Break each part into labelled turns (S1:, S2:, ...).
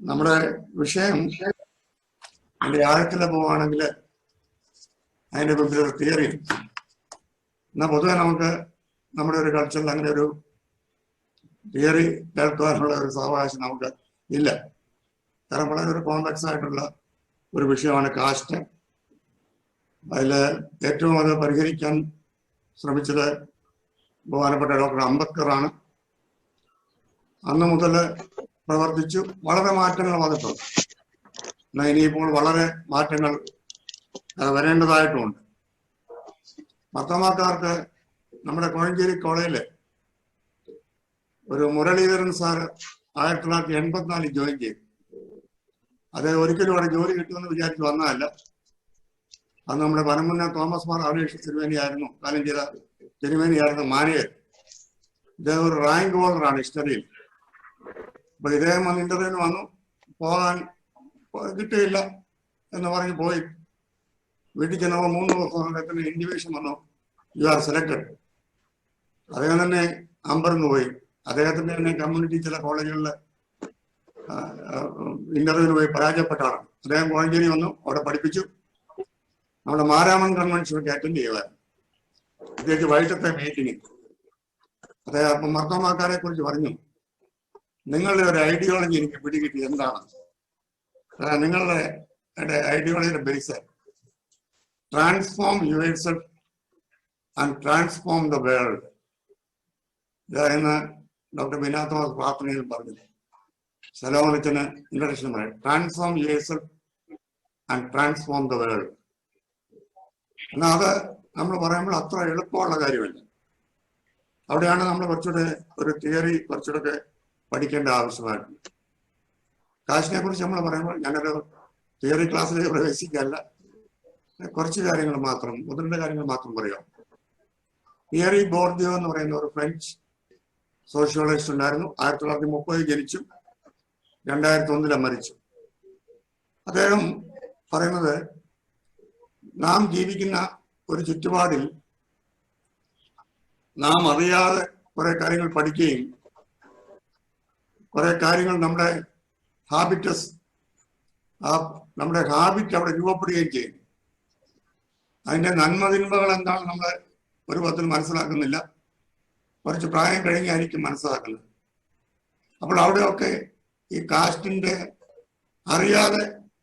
S1: നമ്മുടെ വിഷയം അതിന്റെ ആഴത്തിൽ പോവുകയാണെങ്കിൽ അതിന്റെ മുമ്പിൽ ഒരു തിയറി. എന്നാൽ പൊതുവെ നമുക്ക് നമ്മുടെ ഒരു കൾച്ചറിൽ അങ്ങനെ ഒരു തിയറി കേൾക്കുവാനുള്ള ഒരു സാവകാശം നമുക്ക് ഇല്ല. കാരണം വളരെ ഒരു കോംപ്ലക്സ് ആയിട്ടുള്ള ഒരു വിഷയമാണ് കാസ്റ്റ്. അതിൽ ഏറ്റവും അത് പരിഹരിക്കാൻ ശ്രമിച്ചത് ബഹുമാനപ്പെട്ട ഡോക്ടർ അംബേദ്കറാണ്. അന്ന് മുതൽ പ്രവർത്തിച്ചു. വളരെ മാറ്റങ്ങൾ വന്നിട്ടുണ്ട്. എന്നാൽ ഇനിയിപ്പോൾ വളരെ മാറ്റങ്ങൾ വരേണ്ടതായിട്ടുമുണ്ട്. ഭർത്തമാക്കാർക്ക് നമ്മുടെ കോഴഞ്ചേരി കോളേജിൽ ഒരു മുരളീധരൻ സാറ് 1984 ജോയിൻ ചെയ്തു. അത് ഒരിക്കലും അവിടെ ജോലി കിട്ടുമെന്ന് വിചാരിച്ച് വന്നതല്ല. അത് നമ്മുടെ പനമുന്ന തോമസ് മാർ അവിനേഷ് തിരുവേനിയായിരുന്നു, കാലം ചെയ്ത തിരുവേനിയായിരുന്നു മാനേജർ. ഇദ്ദേഹം ഒരു റാങ്ക് ഹോൾഡറാണ് ഹിസ്റ്ററിയിൽ. അപ്പൊ ഇദ്ദേഹം വന്ന് ഇന്റർവ്യൂവിന് വന്നു. പോകാൻ കിട്ടുകയില്ല എന്ന് പറഞ്ഞ് പോയി. വീട്ടിൽ ചെന്നപ്പോൾ 3 ദിവസം ഇൻഡിവിഷൻ വന്നു, യു ആർ സെലക്ടഡ്. അദ്ദേഹം തന്നെ അമ്പരന്ന് പോയി. അദ്ദേഹത്തിന്റെ തന്നെ കമ്മ്യൂണിറ്റി ചില കോളേജുകളിൽ ഇന്റർവ്യൂവിന് പോയി പരാജയപ്പെട്ടാണ്. അദ്ദേഹം കോഴഞ്ചേരി വന്നു, അവിടെ പഠിപ്പിച്ചു. നമ്മുടെ മാരാമൺ കൺവെൻഷനൊക്കെ അറ്റൻഡ് ചെയ്യുമായിരുന്നു. പ്രത്യേകിച്ച് വൈകിട്ടത്തെ മീറ്റിംഗ്. അദ്ദേഹം അപ്പം മർത്തോമാക്കാരെ കുറിച്ച് പറഞ്ഞു, നിങ്ങളുടെ ഒരു ഐഡിയോളജി എനിക്ക് പിടികിട്ടി. എന്താണ് നിങ്ങളുടെ ഐഡിയോളജിയുടെ base? Transform yourself and transform the world എന്ന് ഡോക്ടർ ബിനാ തോമസ് പ്രാർത്ഥനയിൽ പറഞ്ഞു. സലോമനത്തിന് ഇൻട്രഡക്ഷൻ പറയും, transform yourself and transform the world. എന്നാൽ അത് നമ്മൾ പറയുമ്പോൾ അത്ര എളുപ്പമുള്ള കാര്യമല്ല. അവിടെയാണ് നമ്മൾ കുറച്ചുകൂടെ ഒരു തിയറി കുറച്ചുകൂടെ പഠിക്കേണ്ട ആവശ്യമായിട്ടുണ്ട്. കാശിനെ കുറിച്ച് നമ്മൾ പറയുമ്പോൾ ഞാനൊരു തിയറി ക്ലാസ്സിലേക്ക് പ്രവേശിക്കല്ല, കുറച്ച് കാര്യങ്ങൾ മാത്രം, 1-2 കാര്യങ്ങൾ മാത്രം പറയാം. പിയറി ബോർദിയോ എന്ന് പറയുന്ന ഒരു ഫ്രഞ്ച് സോഷ്യോളജിസ്റ്റ് ഉണ്ടായിരുന്നു. 1930 ജനിച്ചു, 2001 മരിച്ചു. അദ്ദേഹം പറയുന്നത്, നാം ജീവിക്കുന്ന ഒരു ചുറ്റുപാടിൽ നാം അറിയാതെ കുറെ കാര്യങ്ങൾ പഠിക്കുകയും കുറെ കാര്യങ്ങൾ നമ്മുടെ ഹാബിറ്റസ് നമ്മുടെ ഹാബിറ്റ് അവിടെ രൂപപ്പെടുകയും ചെയ്യും. അതിന്റെ നന്മതിന്മകൾ എന്താണ് നമ്മൾ ഒരു വിധത്തിൽ മനസ്സിലാക്കുന്നില്ല. കുറച്ച് പ്രായം കഴിഞ്ഞായിരിക്കും മനസ്സിലാക്കുന്നത്. അപ്പോൾ അവിടെയൊക്കെ ഈ കാസ്റ്റിന്റെ അറിയാതെ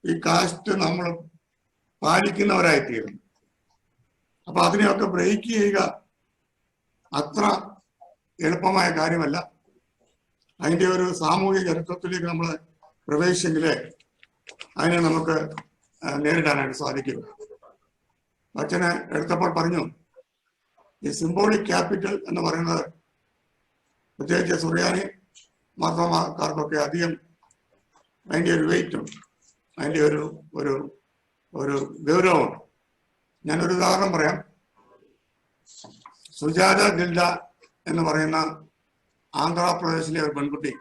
S1: ഈ കാസ്റ്റ് നമ്മൾ പാലിക്കുന്നവരായിത്തീരുന്നു. അപ്പൊ അതിനെയൊക്കെ ബ്രേക്ക് ചെയ്യുക അത്ര എളുപ്പമായ കാര്യമല്ല. അതിന്റെ ഒരു സാമൂഹിക ചരിത്രത്തിലേക്ക് നമ്മൾ പ്രവേശിച്ചെങ്കിലേ അതിനെ നമുക്ക് നേരിടാനായിട്ട് സാധിക്കും. അച്ഛനെ എടുത്തപ്പോൾ പറഞ്ഞു, ഈ സിംബോളിക് ക്യാപിറ്റൽ എന്ന് പറയുന്നത് പ്രത്യേകിച്ച് സുറിയാനി മാർത്തോമാക്കാർക്കൊക്കെ അധികം അതിൻ്റെ ഒരു വെയിറ്റും അതിൻ്റെ ഒരു ഒരു ഒരു ഗൗരവമുണ്ട്. ഞാനൊരു ഉദാഹരണം പറയാം. സുജാത ഗിൽഡ എന്ന് പറയുന്ന ആന്ധ്രാപ്രദേശിലെ ഒരു പെൺകുട്ടി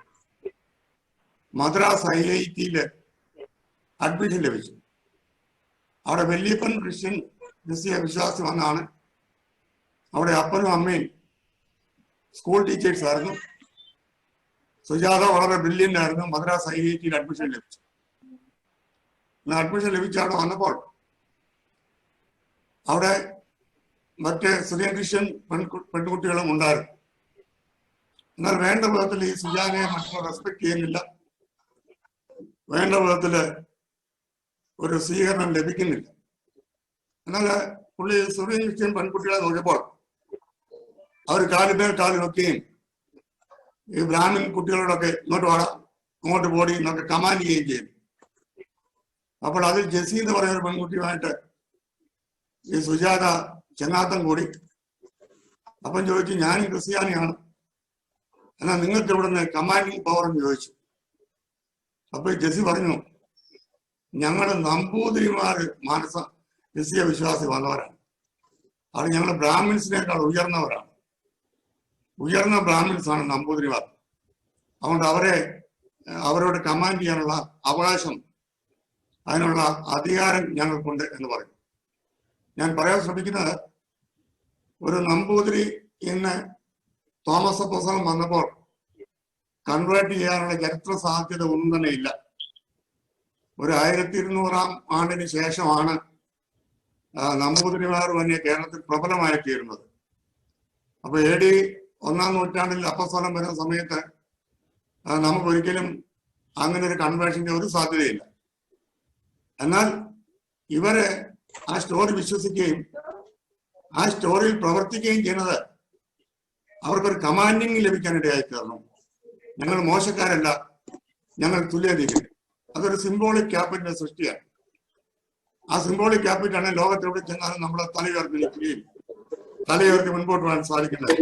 S1: മദ്രാസ് IIT അഡ്മിഷൻ ലഭിച്ചു. അവിടെ വല്യപ്പൻ ക്രിസ്തീയ വിശ്വാസി വന്നാണ്. അവിടെ അപ്പനും അമ്മയും സ്കൂൾ ടീച്ചേഴ്സ് ആയിരുന്നു. സുജാത വളരെ ബ്രില്യൻ്റ് ആയിരുന്നു. മദ്രാസ് IIT അഡ്മിഷൻ ലഭിച്ചു. അഡ്മിഷൻ ലഭിച്ച അവിടെ വന്നപ്പോൾ അവിടെ മറ്റ് സുറിയൻ ക്രിസ്ത്യൻ പെൺകുട്ടികളും ഉണ്ടായിരുന്നു. എന്നാൽ വേണ്ട വിധത്തിൽ ഈ സുജാതയെ മറ്റുള്ള റെസ്പെക്ട് ചെയ്യുന്നില്ല. വേണ്ട വിധത്തിൽ ഒരു സ്വീകരണം ലഭിക്കുന്നില്ല. എന്നാൽ പുള്ളി സുറിയൻ ക്രിസ്ത്യൻ പെൺകുട്ടികളെ നോക്കിയപ്പോൾ അവർ കാലുമേൽ കാല് വെക്കുകയും ഈ ബ്രാഹ്മിൻ കുട്ടികളോടൊക്കെ ഇങ്ങോട്ട് വാടാ, അങ്ങോട്ട് പോടി എന്നൊക്കെ കമാൻഡ് ചെയ്യുകയും ചെയ്യും. അപ്പോൾ അതിൽ ജെസി എന്ന് പറയുന്ന ഒരു പെൺകുട്ടിയുമായിട്ട് ഈ സുജാത ചെങ്ങാത്തം കൂടി. അപ്പം ചോദിച്ചു, ഞാനും ക്രിസ്ത്യാനിയാണ്, എന്നാൽ നിങ്ങൾക്ക് ഇവിടുന്ന് കമാൻഡിങ് പവർ എന്ന് ചോദിച്ചു. അപ്പൊ ജെസി പറഞ്ഞു, ഞങ്ങൾ നമ്പൂതിരിമാർ ക്രിസ്തീയ വിശ്വാസി വന്നവരാണ്. അത് ഞങ്ങൾ ബ്രാഹ്മിൻസിനേക്കാൾ ഉയർന്നവരാണ്. ഉയർന്ന ബ്രാഹ്മിൻസാണ് നമ്പൂതിരിമാർ. അതുകൊണ്ട് അവരോട് കമാൻഡ് ചെയ്യാനുള്ള അവകാശം, അതിനുള്ള അധികാരം ഞങ്ങൾക്കുണ്ട് എന്ന് പറയും. ഞാൻ പറയാൻ ശ്രമിക്കുന്നത്, ഒരു നമ്പൂതിരി ഇന്ന് തോമസ് അപ്പോസ്തലൻ വന്നപ്പോൾ കൺവേർട്ട് ചെയ്യാനുള്ള ചരിത്ര സാധ്യത ഒന്നും തന്നെ ഇല്ല. ഒരു 1200 ആണ്ടിന് ശേഷമാണ് നമ്പൂതിരിമാർ തന്നെ കേരളത്തിൽ പ്രബലമായി തീരുന്നത്. അപ്പൊ AD 1-ാം നൂറ്റാണ്ടിൽ അപ്പസ്തലൻ വരുന്ന സമയത്ത് നമുക്കൊരിക്കലും അങ്ങനെ ഒരു കൺവേർഷന്റെ ഒരു സാധ്യതയില്ല. എന്നാൽ ഇവര് ആ സ്റ്റോറി വിശ്വസിക്കുകയും ആ സ്റ്റോറിയിൽ പ്രവർത്തിക്കുകയും ചെയ്യുന്നത് അവർക്കൊരു കമാൻഡിങ് ലഭിക്കാനിടയായി തീർന്നു. ഞങ്ങൾ മോശക്കാരല്ല, ഞങ്ങൾ തുല്യതയ്ക്ക്. അതൊരു സിംബോളിക് ക്യാപിറ്റലിന്റെ സൃഷ്ടിയാണ്. ആ സിംബോളിക് ക്യാപിറ്റലാണ് ലോകത്തെവിടെ ചെന്നാലും നമ്മളെ തലയുയർത്തി നിൽക്കുകയും തലയുയർത്തി മുൻപോട്ട് പോകാൻ സാധിക്കുന്നത്.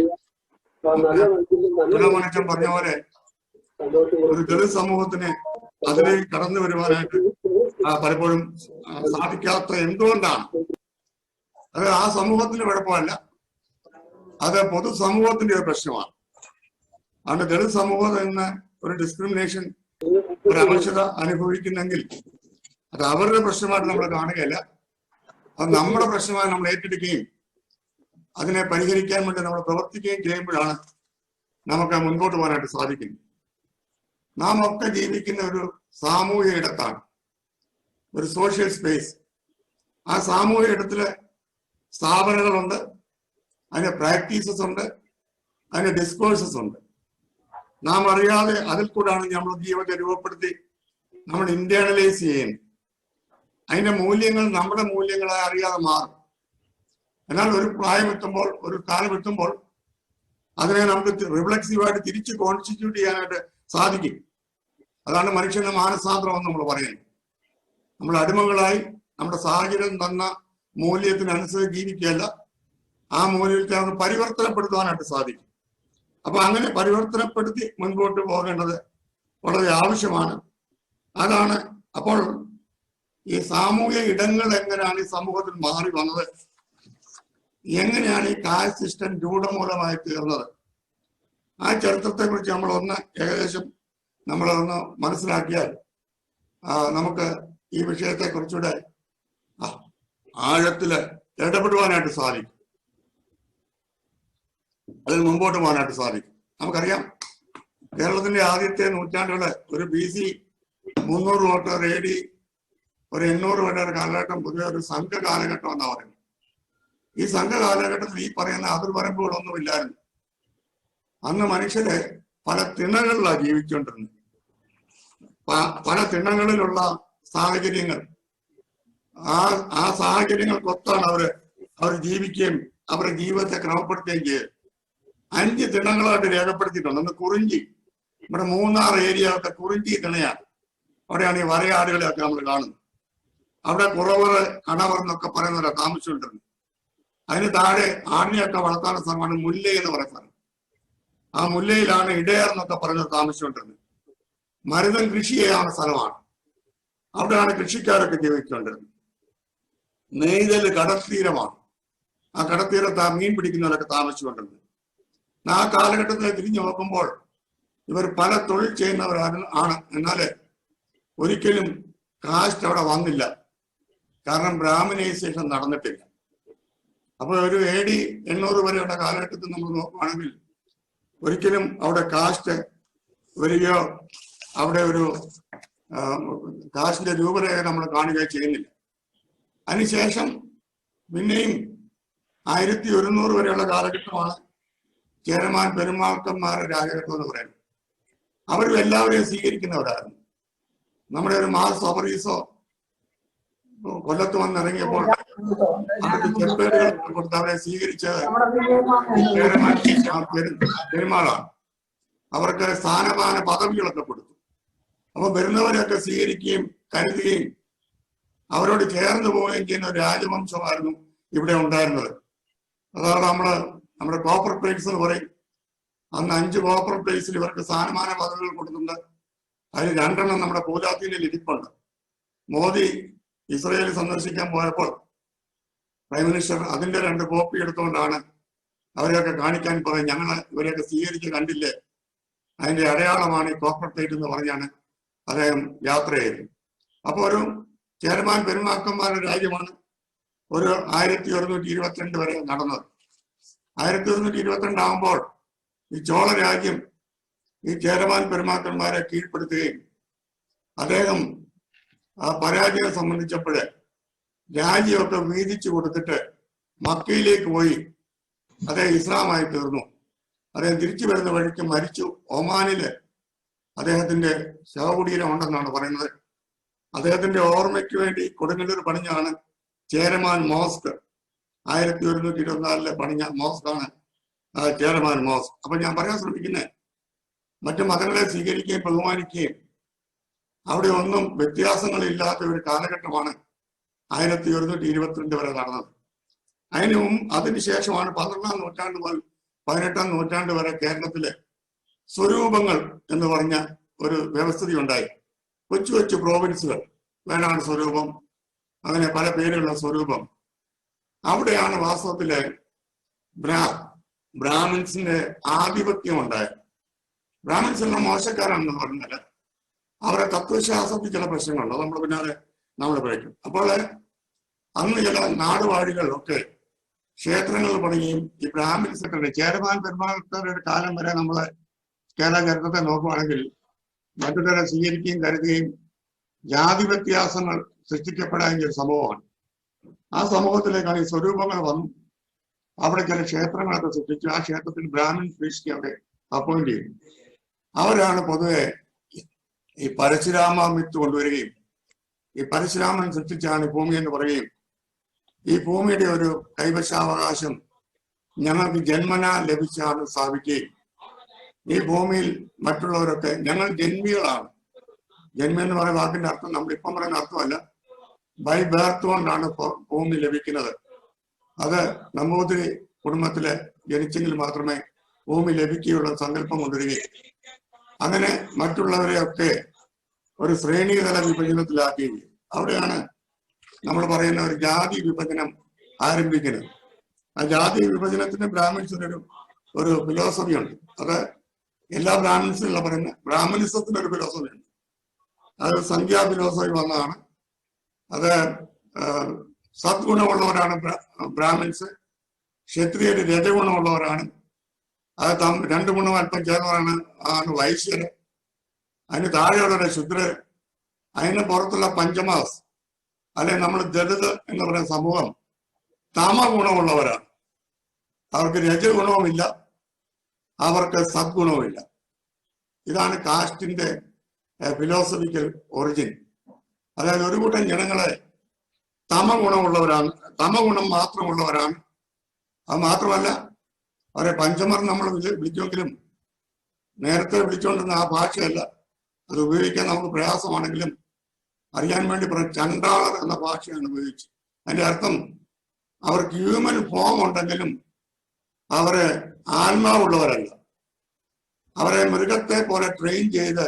S1: മനുഷ്യൻ പറഞ്ഞ പോലെ ഒരു ദളിത് സമൂഹത്തിന് അതിലേക്ക് കടന്നു വരുവാനായിട്ട് പലപ്പോഴും സാധിക്കാത്ത എന്തുകൊണ്ടാണ്? അത് ആ സമൂഹത്തിന്റെ കുഴപ്പമല്ല, അത് പൊതുസമൂഹത്തിന്റെ ഒരു പ്രശ്നമാണ്. അതുകൊണ്ട് ദളിത് സമൂഹം എന്ന ഒരു ഡിസ്ക്രിമിനേഷൻ, ഒരു അവശത അനുഭവിക്കുന്നെങ്കിൽ അത് അവരുടെ പ്രശ്നമായിട്ട് നമ്മൾ കാണുകയല്ല, അത് നമ്മുടെ പ്രശ്നമായി നമ്മൾ ഏറ്റെടുക്കുകയും അതിനെ പരിഹരിക്കാൻ വേണ്ടി നമ്മൾ പ്രവർത്തിക്കുകയും ചെയ്യുമ്പോഴാണ് നമുക്ക് മുൻപോട്ട് പോകാനായിട്ട് സാധിക്കുന്നത്. നാം ഒക്കെ ജീവിക്കുന്ന ഒരു സാമൂഹിക ഇടത്താണ്, ഒരു സോഷ്യൽ സ്പേസ്. ആ സാമൂഹിക ഇടത്തില് സ്ഥാപനങ്ങളുണ്ട്, അതിന്റെ പ്രാക്ടീസസ് ഉണ്ട്, അതിന്റെ ഡിസ്കോഴ്സസ് ഉണ്ട്. നാം അറിയാതെ അതിൽ കൂടാണ് നമ്മുടെ ജീവിതത്തെ രൂപപ്പെടുത്തി നമ്മൾ ഇന്റേണലൈസ് ചെയ്യുന്നത്. അതിന്റെ മൂല്യങ്ങൾ നമ്മുടെ മൂല്യങ്ങളായി അറിയാതെ മാറും. എന്നാൽ ഒരു പ്രായം എത്തുമ്പോൾ, ഒരു കാലം എത്തുമ്പോൾ അതിനെ നമുക്ക് റിഫ്ലെക്സീവായിട്ട് തിരിച്ച് കോൺസ്റ്റിറ്റ്യൂട്ട് ചെയ്യാനായിട്ട് സാധിക്കും. അതാണ് മനുഷ്യന്റെ മാനസാന്തരം എന്ന് നമ്മൾ പറയുന്നത്. നമ്മൾ അടിമകളായി നമ്മുടെ സാഹചര്യം തന്ന മൂല്യത്തിനനുസരിച്ച് ജീവിക്കുകയല്ല, ആ മൂല്യത്തെ നമുക്ക് പരിവർത്തനപ്പെടുത്തുവാനായിട്ട് സാധിക്കും. അപ്പൊ അങ്ങനെ പരിവർത്തനപ്പെടുത്തി മുൻപോട്ട് പോകേണ്ടത് വളരെ ആവശ്യമാണ്. അതാണ് അപ്പോൾ ഈ സാമൂഹിക ഇടങ്ങൾ എങ്ങനെയാണ് ഈ സമൂഹത്തിൽ മാറി വന്നത്, എങ്ങനെയാണ് ഈ കാസ്റ്റ് സിസ്റ്റം രൂഢമൂലമായി തീർന്നത്, ആ ചരിത്രത്തെ കുറിച്ച് നമ്മളൊന്ന് ഏകദേശം നമ്മളൊന്ന് മനസ്സിലാക്കിയാൽ നമുക്ക് ഈ വിഷയത്തെ കുറിച്ചുകൂടെ ആഴത്തില് ഇടപെടുവാനായിട്ട് സാധിക്കും, അതിൽ മുമ്പോട്ട് പോകാനായിട്ട് സാധിക്കും. നമുക്കറിയാം, കേരളത്തിന്റെ ആദ്യത്തെ നൂറ്റാണ്ടുകള് ഒരു BC 300 തൊട്ട് AD ഒരു 800 വരെ ഒരു കാലഘട്ടം പൊതുവെ ഒരു സംഘ കാലഘട്ടം എന്നാ പറയുന്നത്. ഈ സംഘ കാലഘട്ടത്തിൽ ഈ പറയുന്ന അതിർവരമ്പുകളൊന്നും ഇല്ലായിരുന്നു. അന്ന് മനുഷ്യര് പല തിണകളിലാണ് ജീവിച്ചുകൊണ്ടിരുന്നത്. പല തിണകളിലുള്ള സാഹചര്യങ്ങൾ, ആ സാഹചര്യങ്ങൾക്കൊത്താണ് അവർ ജീവിക്കുകയും അവരുടെ ജീവിതത്തെ ക്രമപ്പെടുത്തുകയും ചെയ്ത് 5 തിണങ്ങളായിട്ട് രേഖപ്പെടുത്തിയിട്ടുണ്ട്. ഒന്ന് കുറിഞ്ചി, നമ്മുടെ മൂന്നാർ ഏരിയ ഒക്കെ കുറിഞ്ചി തിണയാണ്. അവിടെയാണ് ഈ വരയാടുകളെയൊക്കെ നമ്മൾ കാണുന്നത്. അവിടെ കുറവർ, കണവർ എന്നൊക്കെ പറയുന്നവരാണ് താമസിച്ചുകൊണ്ടിരുന്നത്. അതിന് താഴെ ആടിനെയൊക്കെ വളർത്താനുള്ള സ്ഥലമാണ് മുല്ല എന്ന് പറയുന്നത്. ആ മുല്ലയിലാണ് ഇടയർ എന്നൊക്കെ പറയുന്നത് താമസിച്ചുകൊണ്ടിരുന്നത്. മരുതം കൃഷി ചെയ്യാവുന്ന സ്ഥലമാണ്, അവിടെയാണ് കൃഷിക്കാരൊക്കെ ജീവിച്ചുകൊണ്ടിരുന്നത്. നെയ്തൽ കടൽത്തീരമാണ്, ആ കടൽത്തീരത്ത് മീൻ പിടിക്കുന്നവരൊക്കെ താമസിച്ചുകൊണ്ടിരുന്നത്. ആ കാലഘട്ടത്തിൽ തിരിഞ്ഞു നോക്കുമ്പോൾ ഇവർ പല തൊഴിൽ ചെയ്യുന്നവരാണ്. എന്നാല് ഒരിക്കലും കാസ്റ്റ് അവിടെ വന്നില്ല, കാരണം ബ്രാഹ്മണൈസേഷൻ നടന്നിട്ടില്ല. അപ്പൊ ഒരു AD 800 വരെയുള്ള കാലഘട്ടത്തിൽ നമ്മൾ നോക്കുകയാണെങ്കിൽ ഒരിക്കലും അവിടെ കാസ്റ്റ് വരികയോ അവിടെ ഒരു കാസ്റ്റിന്റെ രൂപരേഖ നമ്മൾ കാണുകയോ ചെയ്യുന്നില്ല. അതിനുശേഷം പിന്നെയും 1100 വരെയുള്ള കാലഘട്ടമാണ് ചേരമാൻ പെരുമാക്കന്മാരുടെ രാജഘട്ടം എന്ന് പറയുന്നത്. അവരും എല്ലാവരെയും സ്വീകരിക്കുന്നവരായിരുന്നു. നമ്മുടെ ഒരു മാർ സബറീസോ കൊല്ലത്ത് വന്നിറങ്ങിയപ്പോൾ അവർക്ക് ചെപ്പേടുകൾ കൊടുത്ത് അവരെ സ്വീകരിച്ചത് പെരുമാളാണ്. അവർക്ക് സ്ഥാനമാന പദവികളൊക്കെ കൊടുത്തു. അപ്പൊ വരുന്നവരെയൊക്കെ സ്വീകരിക്കുകയും കരുതുകയും അവരോട് ചേർന്ന് പോവുകയും ചെയ്യുന്ന ഒരു രാജവംശമായിരുന്നു ഇവിടെ ഉണ്ടായിരുന്നത്. അതാണ് നമ്മുടെ കോപ്പർ പ്ലേറ്റ്സ് എന്ന് പറയും. അന്ന് 5 കോപ്പർ പ്ലേറ്റ്സിൽ ഇവർക്ക് സ്ഥാനമാന പദവികൾ കൊടുത്തിട്ടുണ്ട്. അതിൽ 2 നമ്മുടെ പൂജാത്തിൻ്റെ ഇരിപ്പുണ്ട്. മോദി ഇസ്രയേൽ സന്ദർശിക്കാൻ പോയപ്പോൾ പ്രൈം മിനിസ്റ്റർ അതിന്റെ 2 കോപ്പി എടുത്തുകൊണ്ടാണ് അവരെയൊക്കെ കാണിക്കാൻ പറയും. ഞങ്ങൾ ഇവരെയൊക്കെ സ്വീകരിച്ച് കണ്ടില്ലേ, അതിന്റെ അടയാളമാണ് ഈ കോപ്പർ പ്ലേറ്റ് എന്ന് പറഞ്ഞാണ് അദ്ദേഹം യാത്ര ചെയ്തത്. അപ്പൊ ഒരു ചേരമാൻ പെരുമാക്കന്മാരുടെ രാജ്യമാണ് ഒരു 1122 വരെ നടന്നത്. 1122 ആകുമ്പോൾ ഈ ചോള രാജ്യം ഈ ചേരമാൻ പെരുമാക്കന്മാരെ കീഴ്പ്പെടുത്തുകയും അദ്ദേഹം ആ പരാജയം സംബന്ധിച്ചപ്പോഴ് രാജ്യമൊക്കെ വീതിച്ചു കൊടുത്തിട്ട് മക്കയിലേക്ക് പോയി. അദ്ദേഹം ഇസ്ലാമായി തീർന്നു. അദ്ദേഹം തിരിച്ചു വരുന്ന വഴിക്ക് മരിച്ചു. ഒമാനില് അദ്ദേഹത്തിന്റെ ശവകുടീരം ഉണ്ടെന്നാണ് പറയുന്നത്. അദ്ദേഹത്തിന്റെ ഓർമ്മയ്ക്ക് വേണ്ടി കൊടുങ്ങല്ലൂർ പണിഞ്ഞാണ് ചേരമാൻ മോസ്ക്. 1124 പണിഞ്ഞ മോസ്കാണ് ചേരമാൻ മോസ്ക്. അപ്പൊ ഞാൻ പറയാൻ ശ്രമിക്കുന്നത്, മറ്റു മതങ്ങളെ സ്വീകരിക്കുകയും ബഹുമാനിക്കുകയും അവിടെ ഒന്നും വ്യത്യാസങ്ങളില്ലാത്ത ഒരു കാലഘട്ടമാണ് 1122 വരെ നടന്നത്. അതിനുശേഷമാണ് 12-ാം നൂറ്റാണ്ട് മുതൽ 18-ാം നൂറ്റാണ്ട് വരെ കേരളത്തിലെ സ്വരൂപങ്ങൾ എന്ന് പറഞ്ഞ ഒരു വ്യവസ്ഥിതി ഉണ്ടായി. കൊച്ചു കൊച്ചു പ്രോവിൻസുകൾ, വേണാട് സ്വരൂപം, അങ്ങനെ പല പേരുള്ള സ്വരൂപം. അവിടെയാണ് വാസ്തവത്തില് ബ്രാഹ്മിൻസിന്റെ ആധിപത്യം ഉണ്ടായത്. ബ്രാഹ്മിൻസ് എല്ലാം മോശക്കാരാണെന്ന് പറഞ്ഞാല് അവരെ തത്വശാസ്ത്രത്തിൽ ചില പ്രശ്നങ്ങളുണ്ട്. നമ്മൾ പിന്നാലെ നമ്മൾ പഠിക്കും. അപ്പോൾ അന്ന് ചില നാടുവാഴികളിലൊക്കെ ക്ഷേത്രങ്ങൾ പണിയും ഈ ബ്രാഹ്മിൻസൊക്കെ ചേരമാൻ പെരുമാറ്റരുടെ കാലം വരെ നമ്മളെ കേരള ചരിത്രത്തെ നോക്കുകയാണെങ്കിൽ മറ്റുള്ളവരെ സ്വീകരിക്കുകയും കരുതുകയും ജാതി വ്യത്യാസങ്ങൾ സൃഷ്ടിക്കപ്പെടാൻ ഒരു സമൂഹമാണ്. ആ സമൂഹത്തിലേക്കാണ് ഈ സ്വരൂപങ്ങൾ വന്നു. അവിടെ ചില ക്ഷേത്രങ്ങളൊക്കെ സൃഷ്ടിച്ചു. ആ ക്ഷേത്രത്തിൽ ബ്രാഹ്മിൻ പ്രീസ്റ്റ് അവിടെ അപ്പോയിന്റ് ചെയ്തു. അവരാണ് പൊതുവെ ഈ പരശുരാമ മിത്ത് കൊണ്ടുവരികയും ഈ പരശുരാമൻ സൃഷ്ടിച്ചാണ് ഭൂമി എന്ന് പറയുകയും ഈ ഭൂമിയുടെ ഒരു കൈവശാവകാശം ഞങ്ങൾക്ക് ജന്മന ലഭിച്ചാണ് സ്ഥാപിക്കുകയും ഈ ഭൂമിയിൽ മറ്റുള്ളവരൊക്കെ ഞങ്ങൾ ജന്മികളാണ്. ജന്മി എന്ന് പറയുന്ന വാക്കിന്റെ അർത്ഥം നമ്മളിപ്പം പറയുന്ന അർത്ഥമല്ല. ബൈ ബേർത്ത് കൊണ്ടാണ് ഭൂമി ലഭിക്കുന്നത്. അത് നമ്പൂതിരി കുടുംബത്തില് ജനിച്ചെങ്കിൽ മാത്രമേ ഭൂമി ലഭിക്കുകയുള്ള സങ്കല്പം കൊണ്ടുവരികയും അങ്ങനെ മറ്റുള്ളവരെയൊക്കെ ഒരു ശ്രേണിതല വിഭജനത്തിലാക്കി അവിടെയാണ് നമ്മൾ പറയുന്ന ഒരു ജാതി വിഭജനം ആരംഭിക്കുന്നത്. ആ ജാതി വിഭജനത്തിന് ബ്രാഹ്മിൻസിന് ഒരു ഫിലോസഫി ഉണ്ട്. അത് എല്ലാ ബ്രാഹ്മിൻസിനുള്ള പറയുന്ന ബ്രാഹ്മണിസത്തിന് ഒരു ഫിലോസഫി ഉണ്ട്. അത് സംഖ്യാ ഫിലോസഫി വന്നതാണ്. അത് സദ്ഗുണമുള്ളവരാണ് ബ്രാഹ്മിൻസ്, ക്ഷത്രിയര് രജഗുണമുള്ളവരാണ്. അത് രണ്ടു ഗുണം അല്പം ചേർന്നവരാണ് വൈശ്യര്. അതിന് താഴെയുള്ളവരെ ശുദ്രര്. അതിന് പുറത്തുള്ള പഞ്ചമാസ് അല്ലെ നമ്മൾ ദളിത് എന്ന് പറയുന്ന സമൂഹം തമ ഗുണമുള്ളവരാണ്. അവർക്ക് രജഗുണവുമില്ല, അവർക്ക് സദ്ഗുണവുമില്ല. ഇതാണ് കാസ്റ്റിന്റെ ഫിലോസഫിക്കൽ ഒറിജിൻ. അതായത് ഒരു കൂട്ടം ജനങ്ങളെ തമ ഗുണമുള്ളവരാണ്, തമ ഗുണം മാത്രമുള്ളവരാണ്. അത് മാത്രമല്ല അവരെ പഞ്ചമർ നമ്മൾ വിളിക്കുമെങ്കിലും നേരത്തെ വിളിച്ചുകൊണ്ടിരുന്ന ആ ഭാഷയല്ല. അത് ഉപയോഗിക്കാൻ നമുക്ക് പ്രയാസമാണെങ്കിലും അറിയാൻ വേണ്ടി പറഞ്ഞ ചണ്ടാളർ എന്ന ഭാഷയാണ് ഉപയോഗിച്ചത്. അതിന്റെ അർത്ഥം അവർക്ക് ഹ്യൂമൻ ഫോം ഉണ്ടെങ്കിലും അവരെ ആത്മാവുള്ളവരല്ല. അവരെ മൃഗത്തെ പോലെ ട്രെയിൻ ചെയ്ത്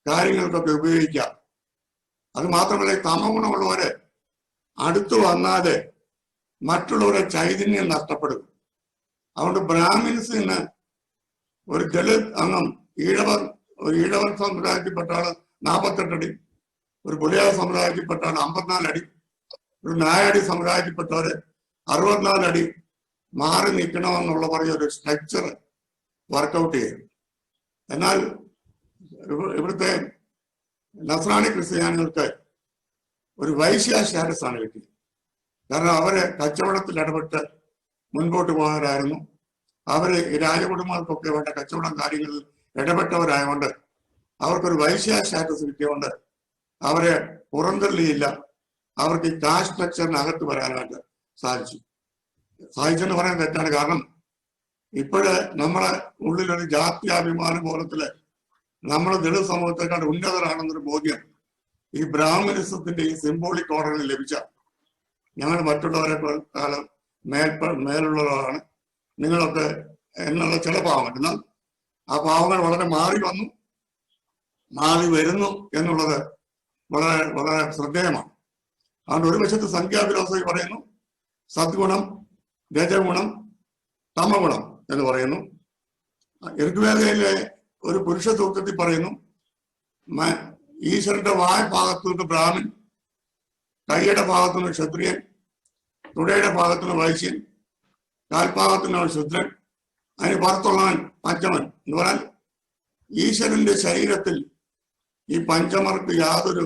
S1: കാര്യങ്ങൾക്കൊക്കെ ഉപയോഗിക്കാം. അത് മാത്രമല്ല തമ ഗുണമുള്ളവരെ അടുത്തു വന്നാല് മറ്റുള്ളവരെ ചൈതന്യം നഷ്ടപ്പെടും. അതുകൊണ്ട് ബ്രാഹ്മിൻസിന് ഒരു ദളിത് അംഗം ഒരു ഈഴവർ സമുദായത്തിൽപ്പെട്ട ആള് 48 അടി, ഒരു പുലിയ സമുദായത്തിൽപ്പെട്ട ആള് 54 അടി, ഒരു നായടി സമുദായത്തിൽപ്പെട്ടവര് 64 അടി മാറി നിൽക്കണമെന്നുള്ള ഒരു സ്ട്രക്ചർ വർക്കൗട്ട് ചെയ്യും. എന്നാൽ ഇവിടുത്തെ നസ്രാണി ക്രിസ്ത്യാനികൾക്ക് ഒരു വൈശ്യ സ്റ്റാറ്റസ് ആണ് കിട്ടിയത്. കാരണം അവര് കച്ചവടത്തിൽ ഇടപെട്ട് മുൻപോട്ട് പോയവരായിരുന്നു. അവര് ഈ രാജകുടുംബങ്ങൾക്കൊക്കെ വേണ്ട കച്ചവടം കാര്യങ്ങളിൽ ഇടപെട്ടവരായതുകൊണ്ട് അവർക്കൊരു വൈശ്യ സ്റ്റാറ്റസ് കിട്ടിയതുകൊണ്ട് അവരെ പുറന്തള്ളിയില്ല. അവർക്ക് ഈ കാസ്റ്റ് സ്ട്രക്ചറിനകത്ത് വരാനായിട്ട് സാധിച്ചെന്ന് പറയാൻ തെറ്റാണ്. കാരണം ഇപ്പോഴ് നമ്മളെ ഉള്ളിലൊരു ജാത്യാഭിമാന ബോധത്തില് നമ്മൾ ദളിത് സമൂഹത്തെക്കാൾ ഉന്നതരാണെന്നൊരു ബോധ്യം ഈ ബ്രാഹ്മണിസത്തിന്റെ ഈ സിംബോളിക് ഓർഡറിൽ ലഭിച്ച ഞങ്ങൾ മറ്റുള്ളവരെക്കാളും മേലുള്ളവരാണ് നിങ്ങളൊക്കെ എന്നുള്ള ചില ഭാവങ്ങൾ. എന്നാൽ ആ ഭാവങ്ങൾ വളരെ മാറി വരുന്നു എന്നുള്ളത് വളരെ വളരെ ശ്രദ്ധേയമാണ്. അതുകൊണ്ട് ഒരു വശത്ത് സംഖ്യാ ഫിലോസഫി പറയുന്നു സദ്ഗുണം, രജഗുണം, തമഗുണം എന്ന് പറയുന്നു. ഋഗ്വേദയിലെ ഒരു പുരുഷ സൂക്തത്തിൽ പറയുന്നു ഈശ്വരന്റെ വായ ഭാഗത്തുനിന്ന് ബ്രാഹ്മൺ, കൈയുടെ ഭാഗത്തുനിന്ന് ക്ഷത്രിയൻ, തുടയുടെ ഭാഗത്തുനിന്ന് വൈശ്യൻ, കാൽഭാഗത്തുനിന്ന് ശുദ്രൻ, അതിന് പുറത്തുള്ളവൻ പഞ്ചമൻ എന്ന് പറഞ്ഞാൽ ഈശ്വരന്റെ ശരീരത്തിൽ ഈ പഞ്ചമർക്ക് യാതൊരു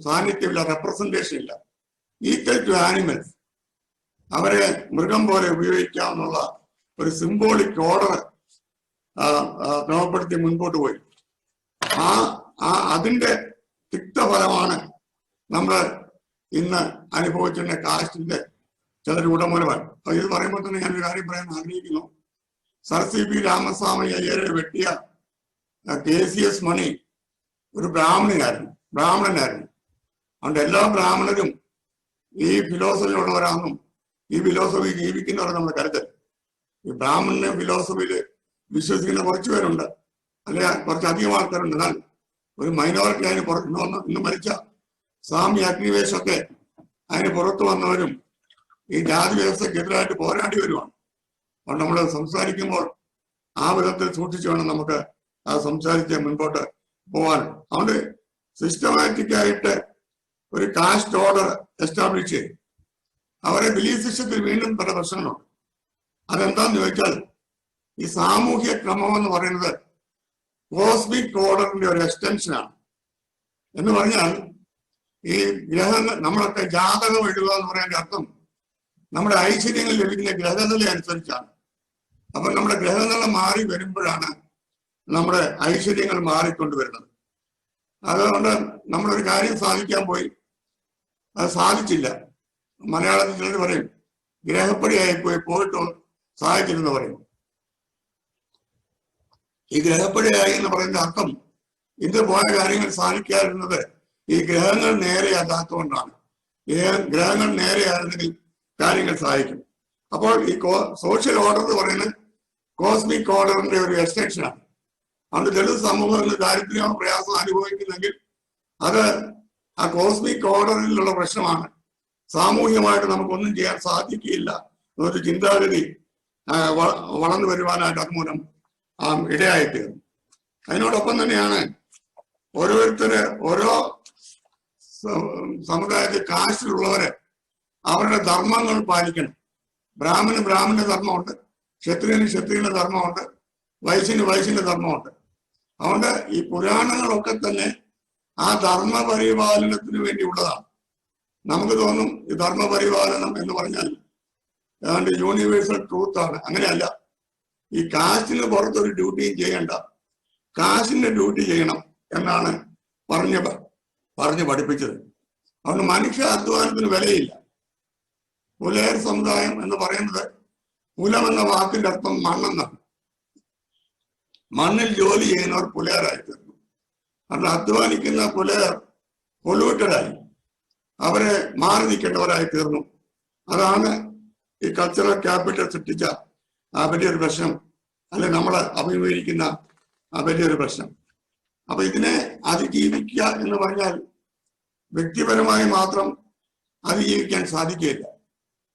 S1: സാന്നിധ്യമില്ല, റെപ്രസെന്റേഷൻ ഇല്ല. ഈക്വൽ ടു ആനിമൽസ്, അവരെ മൃഗം പോലെ ഉപയോഗിക്കാമെന്നുള്ള ഒരു സിംബോളിക് ഓർഡർ ക്രമപ്പെടുത്തി മുൻപോട്ട് പോയി. അതിന്റെ തിക്തഫലമാണ് നമ്മൾ ഇന്ന് അനുഭവിച്ചിരുന്ന കാസ്റ്റിന്റെ ചിലർ ഉടമൂലമാണ്. അപ്പൊ ഇത് പറയുമ്പോൾ തന്നെ ഞാനൊരു കാര്യം പറയാൻ ആഗ്രഹിക്കുന്നു. സർ CP രാമസ്വാമി അയ്യരെ വെട്ടിയ KCS മണി ഒരു ബ്രാഹ്മണനായിരുന്നു. അതുകൊണ്ട് എല്ലാ ബ്രാഹ്മണരും ഈ ഫിലോസഫിയിലുള്ളവരാണെന്നും ഈ ഫിലോസഫി ജീവിക്കുന്നവരെ നമ്മൾ കരുതൽ. ഈ ബ്രാഹ്മണനെ ഫിലോസഫിയിൽ വിശ്വസിക്കുന്ന കുറച്ചു പേരുണ്ട്, അല്ലെ കുറച്ചധികം ആൾക്കാരുണ്ട്. എന്നാൽ ഒരു മൈനോറിറ്റി അതിന് ഇന്ന് മരിച്ച സ്വാമി അഗ്നിവേശൊക്കെ അതിന് പുറത്തു വന്നവരും ഈ ജാതി വ്യവസ്ഥക്കെതിരായിട്ട് പോരാടിയവരുമാണ്. അതുകൊണ്ട് നമ്മൾ സംസാരിക്കുമ്പോൾ ആ വിധത്തിൽ സൂക്ഷിച്ചു വേണം നമുക്ക് അത് സംസാരിച്ച് മുൻപോട്ട് പോകാൻ. അതുകൊണ്ട് സിസ്റ്റമാറ്റിക് ആയിട്ട് ഒരു കാസ്റ്റ് ഓർഡർ എസ്റ്റാബ്ലിഷ് ചെയ്യും. അവരെ ബിലീഫ് സിസ്റ്റത്തിൽ വീണ്ടും പല പ്രശ്നങ്ങളുണ്ട്. അതെന്താന്ന് ചോദിച്ചാൽ, ഈ സാമൂഹ്യ ക്രമം എന്ന് പറയുന്നത് കോസ്മിക് ഓർഡറിന്റെ ഒരു എക്സ്റ്റൻഷനാണ്. എന്ന് പറഞ്ഞാൽ ഈ ഗ്രഹങ്ങൾ, നമ്മളൊക്കെ ജാതകം എഴുതുക എന്ന് പറയുന്ന അർത്ഥം നമ്മുടെ ഐശ്വര്യങ്ങൾ ലഭിക്കുന്ന ഗ്രഹനില അനുസരിച്ചാണ്. അപ്പൊ നമ്മുടെ ഗ്രഹനില മാറി വരുമ്പോഴാണ് നമ്മുടെ ഐശ്വര്യങ്ങൾ മാറിക്കൊണ്ടുവരുന്നത്. അതുകൊണ്ട് നമ്മളൊരു കാര്യം സാധിക്കാൻ പോയി, അത് സാധിച്ചില്ല. മലയാളത്തിൽ ചിലർ പറയും ഗ്രഹപ്പടിയായി പോയിട്ട് സാധിച്ചില്ലെന്ന് പറയും. ഈ ഗ്രഹപ്പടിയായി എന്ന് പറയുന്ന അർത്ഥം ഇന്ന് പോയ കാര്യങ്ങൾ സാധിക്കാതിരുന്നത് ഈ ഗ്രഹങ്ങൾ നേരെ അല്ലാത്തതുകൊണ്ടാണ്. ഗ്രഹങ്ങൾ നേരെയായിരുന്നെങ്കിൽ കാര്യങ്ങൾ സാധിക്കും. അപ്പോൾ ഈ സോഷ്യൽ ഓർഡർ എന്ന് പറയുന്നത് കോസ്മിക് ഓർഡറിന്റെ ഒരു എക്സ്റ്റൻഷനാണ്. അതുകൊണ്ട് ദളിത് സമൂഹം എന്ന ദാരിദ്ര്യമോ പ്രയാസം അനുഭവിക്കുന്നെങ്കിൽ അത് ആ കോസ്മിക് ഓർഡറിലുള്ള പ്രശ്നമാണ്. സാമൂഹികമായിട്ട് നമുക്കൊന്നും ചെയ്യാൻ സാധിക്കില്ല എന്നൊരു ചിന്താഗതി വളർന്നു വരുവാനായിട്ട് അതുമൂലം ഇടയായിത്തീർന്നു. അതിനോടൊപ്പം തന്നെയാണ് ഓരോരുത്തര് ഓരോ സമുദായത്തിൽ കാശിലുള്ളവര് അവരുടെ ധർമ്മങ്ങൾ പാലിക്കണം. ബ്രാഹ്മണന്റെ ധർമ്മമുണ്ട്, ക്ഷത്രിയന്റെ ധർമ്മമുണ്ട്, വൈശ്യന്റെ ധർമ്മമുണ്ട്. അതുകൊണ്ട് ഈ പുരാണങ്ങളൊക്കെ തന്നെ ആ ധർമ്മപരിപാലനത്തിന് വേണ്ടി ഉള്ളതാണ്. നമുക്ക് തോന്നും ഈ ധർമ്മപരിപാലനം എന്ന് പറഞ്ഞാൽ ഏതാണ്ട് യൂണിവേഴ്സൽ ട്രൂത്ത് ആണ്. അങ്ങനെയല്ല. ഈ കാശിന് പുറത്തൊരു ഡ്യൂട്ടിയും ചെയ്യണ്ട, കാശിന്റെ ഡ്യൂട്ടി ചെയ്യണം എന്നാണ് പറഞ്ഞ് പഠിപ്പിച്ചത്. അതുകൊണ്ട് മനുഷ്യ അധ്വാനത്തിന് വിലയില്ല. പുലയർ സമുദായം എന്ന് പറയുന്നത്, പുലം എന്ന വാക്കിന്റെ അർത്ഥം മണ്ണെന്നാണ്. മണ്ണിൽ ജോലി ചെയ്യുന്നവർ പുലയരായി തീർന്നു. അതുകൊണ്ട് അധ്വാനിക്കുന്ന പുലയർ പൊല്യൂട്ടഡായി, അവരെ മാറി നിൽക്കേണ്ടവരായി തീർന്നു. അതാണ് ഈ കൾച്ചറൽ ക്യാപിറ്റൽ സൃഷ്ടിച്ച ആ വലിയൊരു പ്രശ്നം, അല്ലെ നമ്മൾ അഭിമുഖീകരിക്കുന്ന ആ വലിയൊരു പ്രശ്നം. അപ്പൊ ഇതിനെ അതിജീവിക്കുക എന്ന് പറഞ്ഞാൽ വ്യക്തിപരമായി മാത്രം അതിജീവിക്കാൻ സാധിക്കുകയില്ല.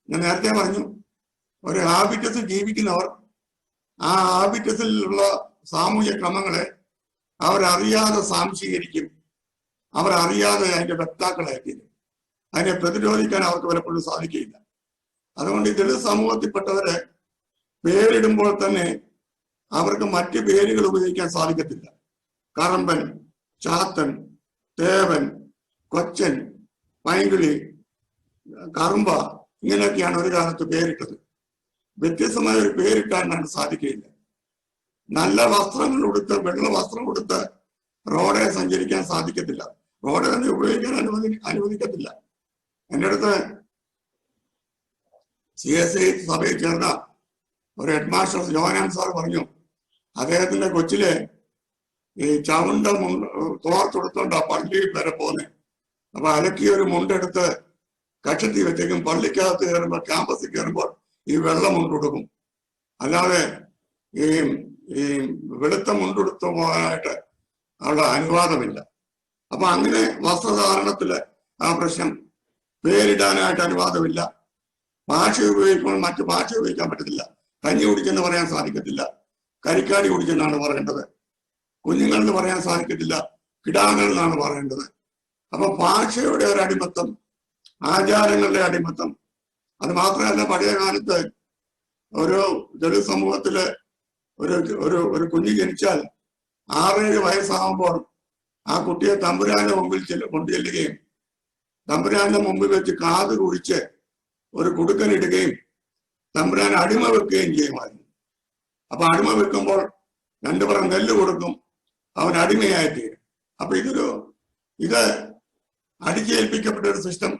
S1: ഞാൻ നേരത്തെ പറഞ്ഞു, ഒരു ഹാബിറ്റസിൽ ജീവിക്കുന്നവർ ആ ഹാബിറ്റസിലുള്ള സാമൂഹ്യ ക്രമങ്ങളെ അവരറിയാതെ സാംശീകരിക്കും, അവരറിയാതെ അതിന്റെ വക്താക്കളായിത്തീരും. അതിനെ പ്രതിരോധിക്കാൻ അവർക്ക് പലപ്പോഴും സാധിക്കുകയില്ല. അതുകൊണ്ട് ഈ ദളിത് സമൂഹത്തിൽപ്പെട്ടവരെ പേരിടുമ്പോൾ തന്നെ അവർക്ക് മറ്റ് പേരുകൾ ഉപയോഗിക്കാൻ സാധിക്കത്തില്ല. കറമ്പൻ, ചാത്തൻ, തേവൻ, കൊച്ചൻ, പൈങ്കിളി, കറുമ്പ, ഇങ്ങനെയൊക്കെയാണ് ഒരു കാലത്ത് പേരിട്ടത്. വ്യത്യസ്തമായ ഒരു പേരിട്ടാനാണ് സാധിക്കുകയില്ല. നല്ല വസ്ത്രങ്ങൾ ഉടുത്ത്, വെള്ള വസ്ത്രം ഉടുത്ത് റോഡെ സഞ്ചരിക്കാൻ സാധിക്കത്തില്ല. റോഡ് തന്നെ ഉപയോഗിക്കാൻ അനുവദിക്കത്തില്ല. എൻ്റെ അടുത്ത് CSI സഭയിൽ ചേർന്ന ഒരു ഹെഡ് മാസ്റ്റർ ജോഹനാൻ സാർ പറഞ്ഞു, അദ്ദേഹത്തിന്റെ കൊച്ചിലെ ഈ ചവുണ്ട തോർത്തെടുത്തോണ്ടാ പള്ളിയിൽ വരെ പോന്നെ. അപ്പൊ അലക്കിയ ഒരു മുണ്ടെടുത്ത് കക്ഷത്തി വെച്ചേക്കും, പള്ളിക്കകത്ത് കയറുമ്പോൾ, ക്യാമ്പസിൽ കയറുമ്പോൾ ഈ വെള്ള മുണ്ടെടുക്കും. അല്ലാതെ ഈ വെളുത്ത മുണ്ടെടുത്ത് പോകാനായിട്ട് അവിടെ അനുവാദമില്ല. അപ്പൊ അങ്ങനെ വസ്ത്രധാരണത്തില് ആ പ്രശ്നം. പേരിടാനായിട്ട് അനുവാദമില്ല. ഭാഷ ഉപയോഗിക്കുമ്പോൾ മറ്റു ഭാഷ ഉപയോഗിക്കാൻ പറ്റത്തില്ല. കഞ്ഞി കുടിച്ചെന്ന് പറയാൻ സാധിക്കത്തില്ല, കരിക്കാടി കുടിച്ചെന്നാണ് പറയേണ്ടത്. കുഞ്ഞുങ്ങൾ എന്ന് പറയാൻ സാധിക്കത്തില്ല, കിടാങ്ങൾ എന്നാണ് പറയേണ്ടത്. അപ്പൊ ഭാഷയുടെ ഒരു അടിമത്തം, ആചാരങ്ങളുടെ അടിമത്തം. അത് മാത്രമല്ല, പഴയ കാലത്ത് ഒരു ദളിത് സമൂഹത്തില് ഒരു കുഞ്ഞ് ജനിച്ചാൽ 6-7 വയസ്സാകുമ്പോൾ ആ കുട്ടിയെ തമ്പുരാന്റെ മുമ്പിൽ കൊണ്ടുചെല്ലുകയും തമ്പുരാന്റെ മുമ്പിൽ വെച്ച് കാത് കുഴിച്ച് ഒരു കുടുക്കനിടുകയും തമ്പുരാൻ അടിമ വെക്കുകയും ചെയ്യുമായിരുന്നു. അപ്പൊ അടിമ വെക്കുമ്പോൾ 2 പറ നെല്ല് കൊടുക്കും, അവൻ അടിമയായി തീരും. അപ്പൊ ഇത് അടിച്ചേൽപ്പിക്കപ്പെട്ട ഒരു സിസ്റ്റം.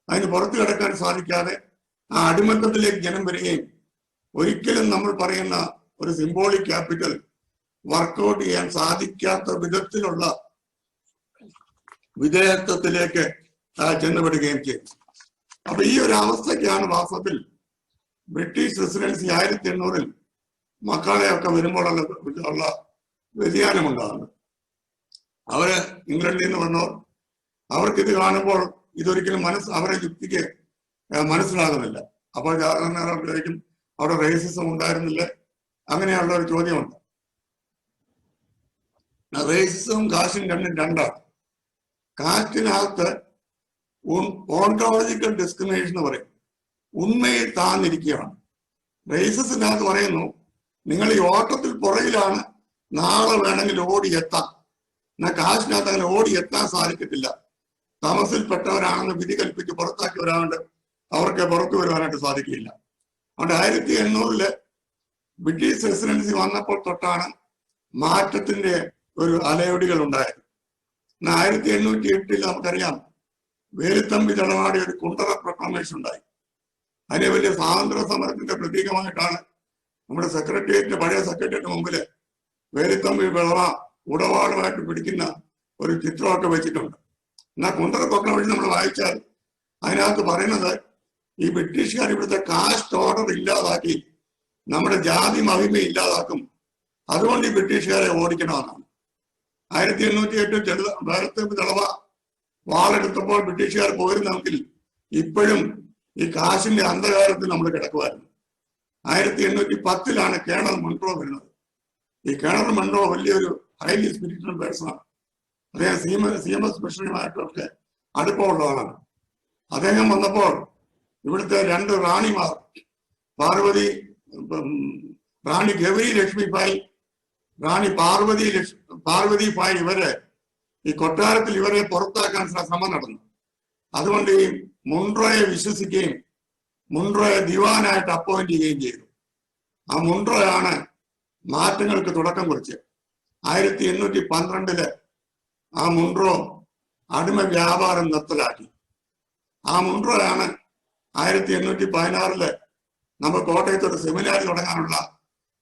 S1: അതിന് പുറത്തു കിടക്കാൻ സാധിക്കാതെ ആ അടിമത്തത്തിലേക്ക് ജനം വരികയും ഒരിക്കലും നമ്മൾ പറയുന്ന ഒരു സിംബോളിക് ക്യാപിറ്റൽ വർക്കൗട്ട് ചെയ്യാൻ സാധിക്കാത്ത വിധത്തിലുള്ള വിധേയത്വത്തിലേക്ക് ചെന്നുപെടുകയും ചെയ്തു. അപ്പൊ ഈ ഒരു അവസ്ഥയ്ക്കാണ് വാസ്തവത്തിൽ ബ്രിട്ടീഷ് റെസിഡൻസി 1800 മക്കളെയൊക്കെ വരുമ്പോഴുള്ള വ്യതിയാനമുണ്ടാകുന്നത്. അവര് ഇംഗ്ലണ്ടിൽ നിന്ന് വന്നവർ, അവർക്കിത് കാണുമ്പോൾ ഇതൊരിക്കലും അവരെ യുക്തിക്ക് മനസ്സിലാകുന്നില്ല. അപ്പോൾ സാധാരണക്കാർക്കും അവിടെ റേസിസം ഉണ്ടായിരുന്നില്ല, അങ്ങനെയുള്ള ഒരു ചോദ്യമുണ്ട്. റേസിസവും കാസ്റ്റും രണ്ടാണ്. കാസ്റ്റിനകത്ത് ഓണ്ടോളജിക്കൽ ഡിസ്ക്രിമിനേഷൻ എന്ന് പറയും, ഉണ്മയിൽ താന്നിരിക്കുകയാണ്. റേസിസിനകത്ത് പറയുന്നു നിങ്ങൾ ഈ ഓട്ടത്തിൽ പുറകിലാണ്, നാളെ വേണമെങ്കിൽ ഓടിയെത്താം. എന്നാൽ കാസ്റ്റിനകത്ത് അങ്ങനെ ഓടിയെത്താൻ സാധിക്കത്തില്ല. താമസിൽപ്പെട്ടവരാണെന്ന് വിധി കൽപ്പിച്ച് പുറത്താക്കിയവരാണ്ട് അവർക്ക് പുറത്തു വരുവാനായിട്ട് സാധിക്കില്ല. അതുകൊണ്ട് 1800 ബ്രിട്ടീഷ് റെസിഡൻസി വന്നപ്പോൾ തൊട്ടാണ് മാറ്റത്തിന്റെ ഒരു അലയൊടികൾ ഉണ്ടായത്. 1808 നമുക്കറിയാം വേലുത്തമ്പി തളവാടി ഒരു കുണ്ടറ പ്രൊക്ലമേഷൻ ഉണ്ടായി. അതിനെ വലിയ സ്വാതന്ത്ര്യ സമരത്തിന്റെ പ്രതീകമായിട്ടാണ് നമ്മുടെ പഴയ സെക്രട്ടേറിയറ്റിന് മുമ്പില് വേലുത്തമ്പി വിളവ ഉടവാളുമായിട്ട് പിടിക്കുന്ന ഒരു ചിത്രമൊക്കെ വെച്ചിട്ടുണ്ട്. എന്നാൽ കുണ്ടറ പ്രൊക്ലമേഷൻ നമ്മൾ വായിച്ചാൽ അതിനകത്ത് പറയുന്നത് ഈ ബ്രിട്ടീഷുകാർ ഇവിടുത്തെ കാസ്റ്റ് ഓർഡർ ഇല്ലാതാക്കി നമ്മുടെ ജാതി മഹിമ ഇല്ലാതാക്കും, അതുകൊണ്ട് ഈ ബ്രിട്ടീഷുകാരെ ഓടിക്കണമെന്നാണ്. 1808 വേലുത്തമ്പി തളവ വാളെടുത്തപ്പോൾ ബ്രിട്ടീഷുകാർ പോയിരുന്നെങ്കിൽ ഇപ്പോഴും ഈ കാശിന്റെ അന്ധകാരത്തിൽ നമ്മൾ കിടക്കുമായിരുന്നു. 1810 കേണൽ മൺട്രോ വരുന്നത്. ഈ കേണൽ മൺട്രോ വലിയൊരു ഹൈലി സ്പിരിച്വൽ പേഴ്സണാണ്. അദ്ദേഹം CMS മിഷണറിയുമായിട്ടൊക്കെ അടുപ്പമുള്ള ആളാണ്. അദ്ദേഹം വന്നപ്പോൾ ഇവിടുത്തെ 2 റാണിമാർ, റാണി ഗൗരി ലക്ഷ്മിഭായ്, റാണി പാർവതിഭായ്, ഇവരെ ഈ കൊട്ടാരത്തിൽ ഇവരെ പുറത്താക്കാൻ ശ്രമം നടന്നു. അതുകൊണ്ട് ഈ മുൺട്രോയെ വിശ്വസിക്കുകയും മുൺട്രോയെ ദിവാനായിട്ട് അപ്പോയിന്റ് ചെയ്യുകയും ചെയ്തു. ആ മുൺട്രോയാണ് മാറ്റങ്ങൾക്ക് തുടക്കം കുറിച്ചത്. 1812 ആ മുൺട്രോ അടിമ വ്യാപാരം നിർത്തലാക്കി. ആ മുൺട്രോയാണ് 1816 നമ്മൾ കോട്ടയത്ത് ഒരു സെമിനാരി തുടങ്ങാനുള്ള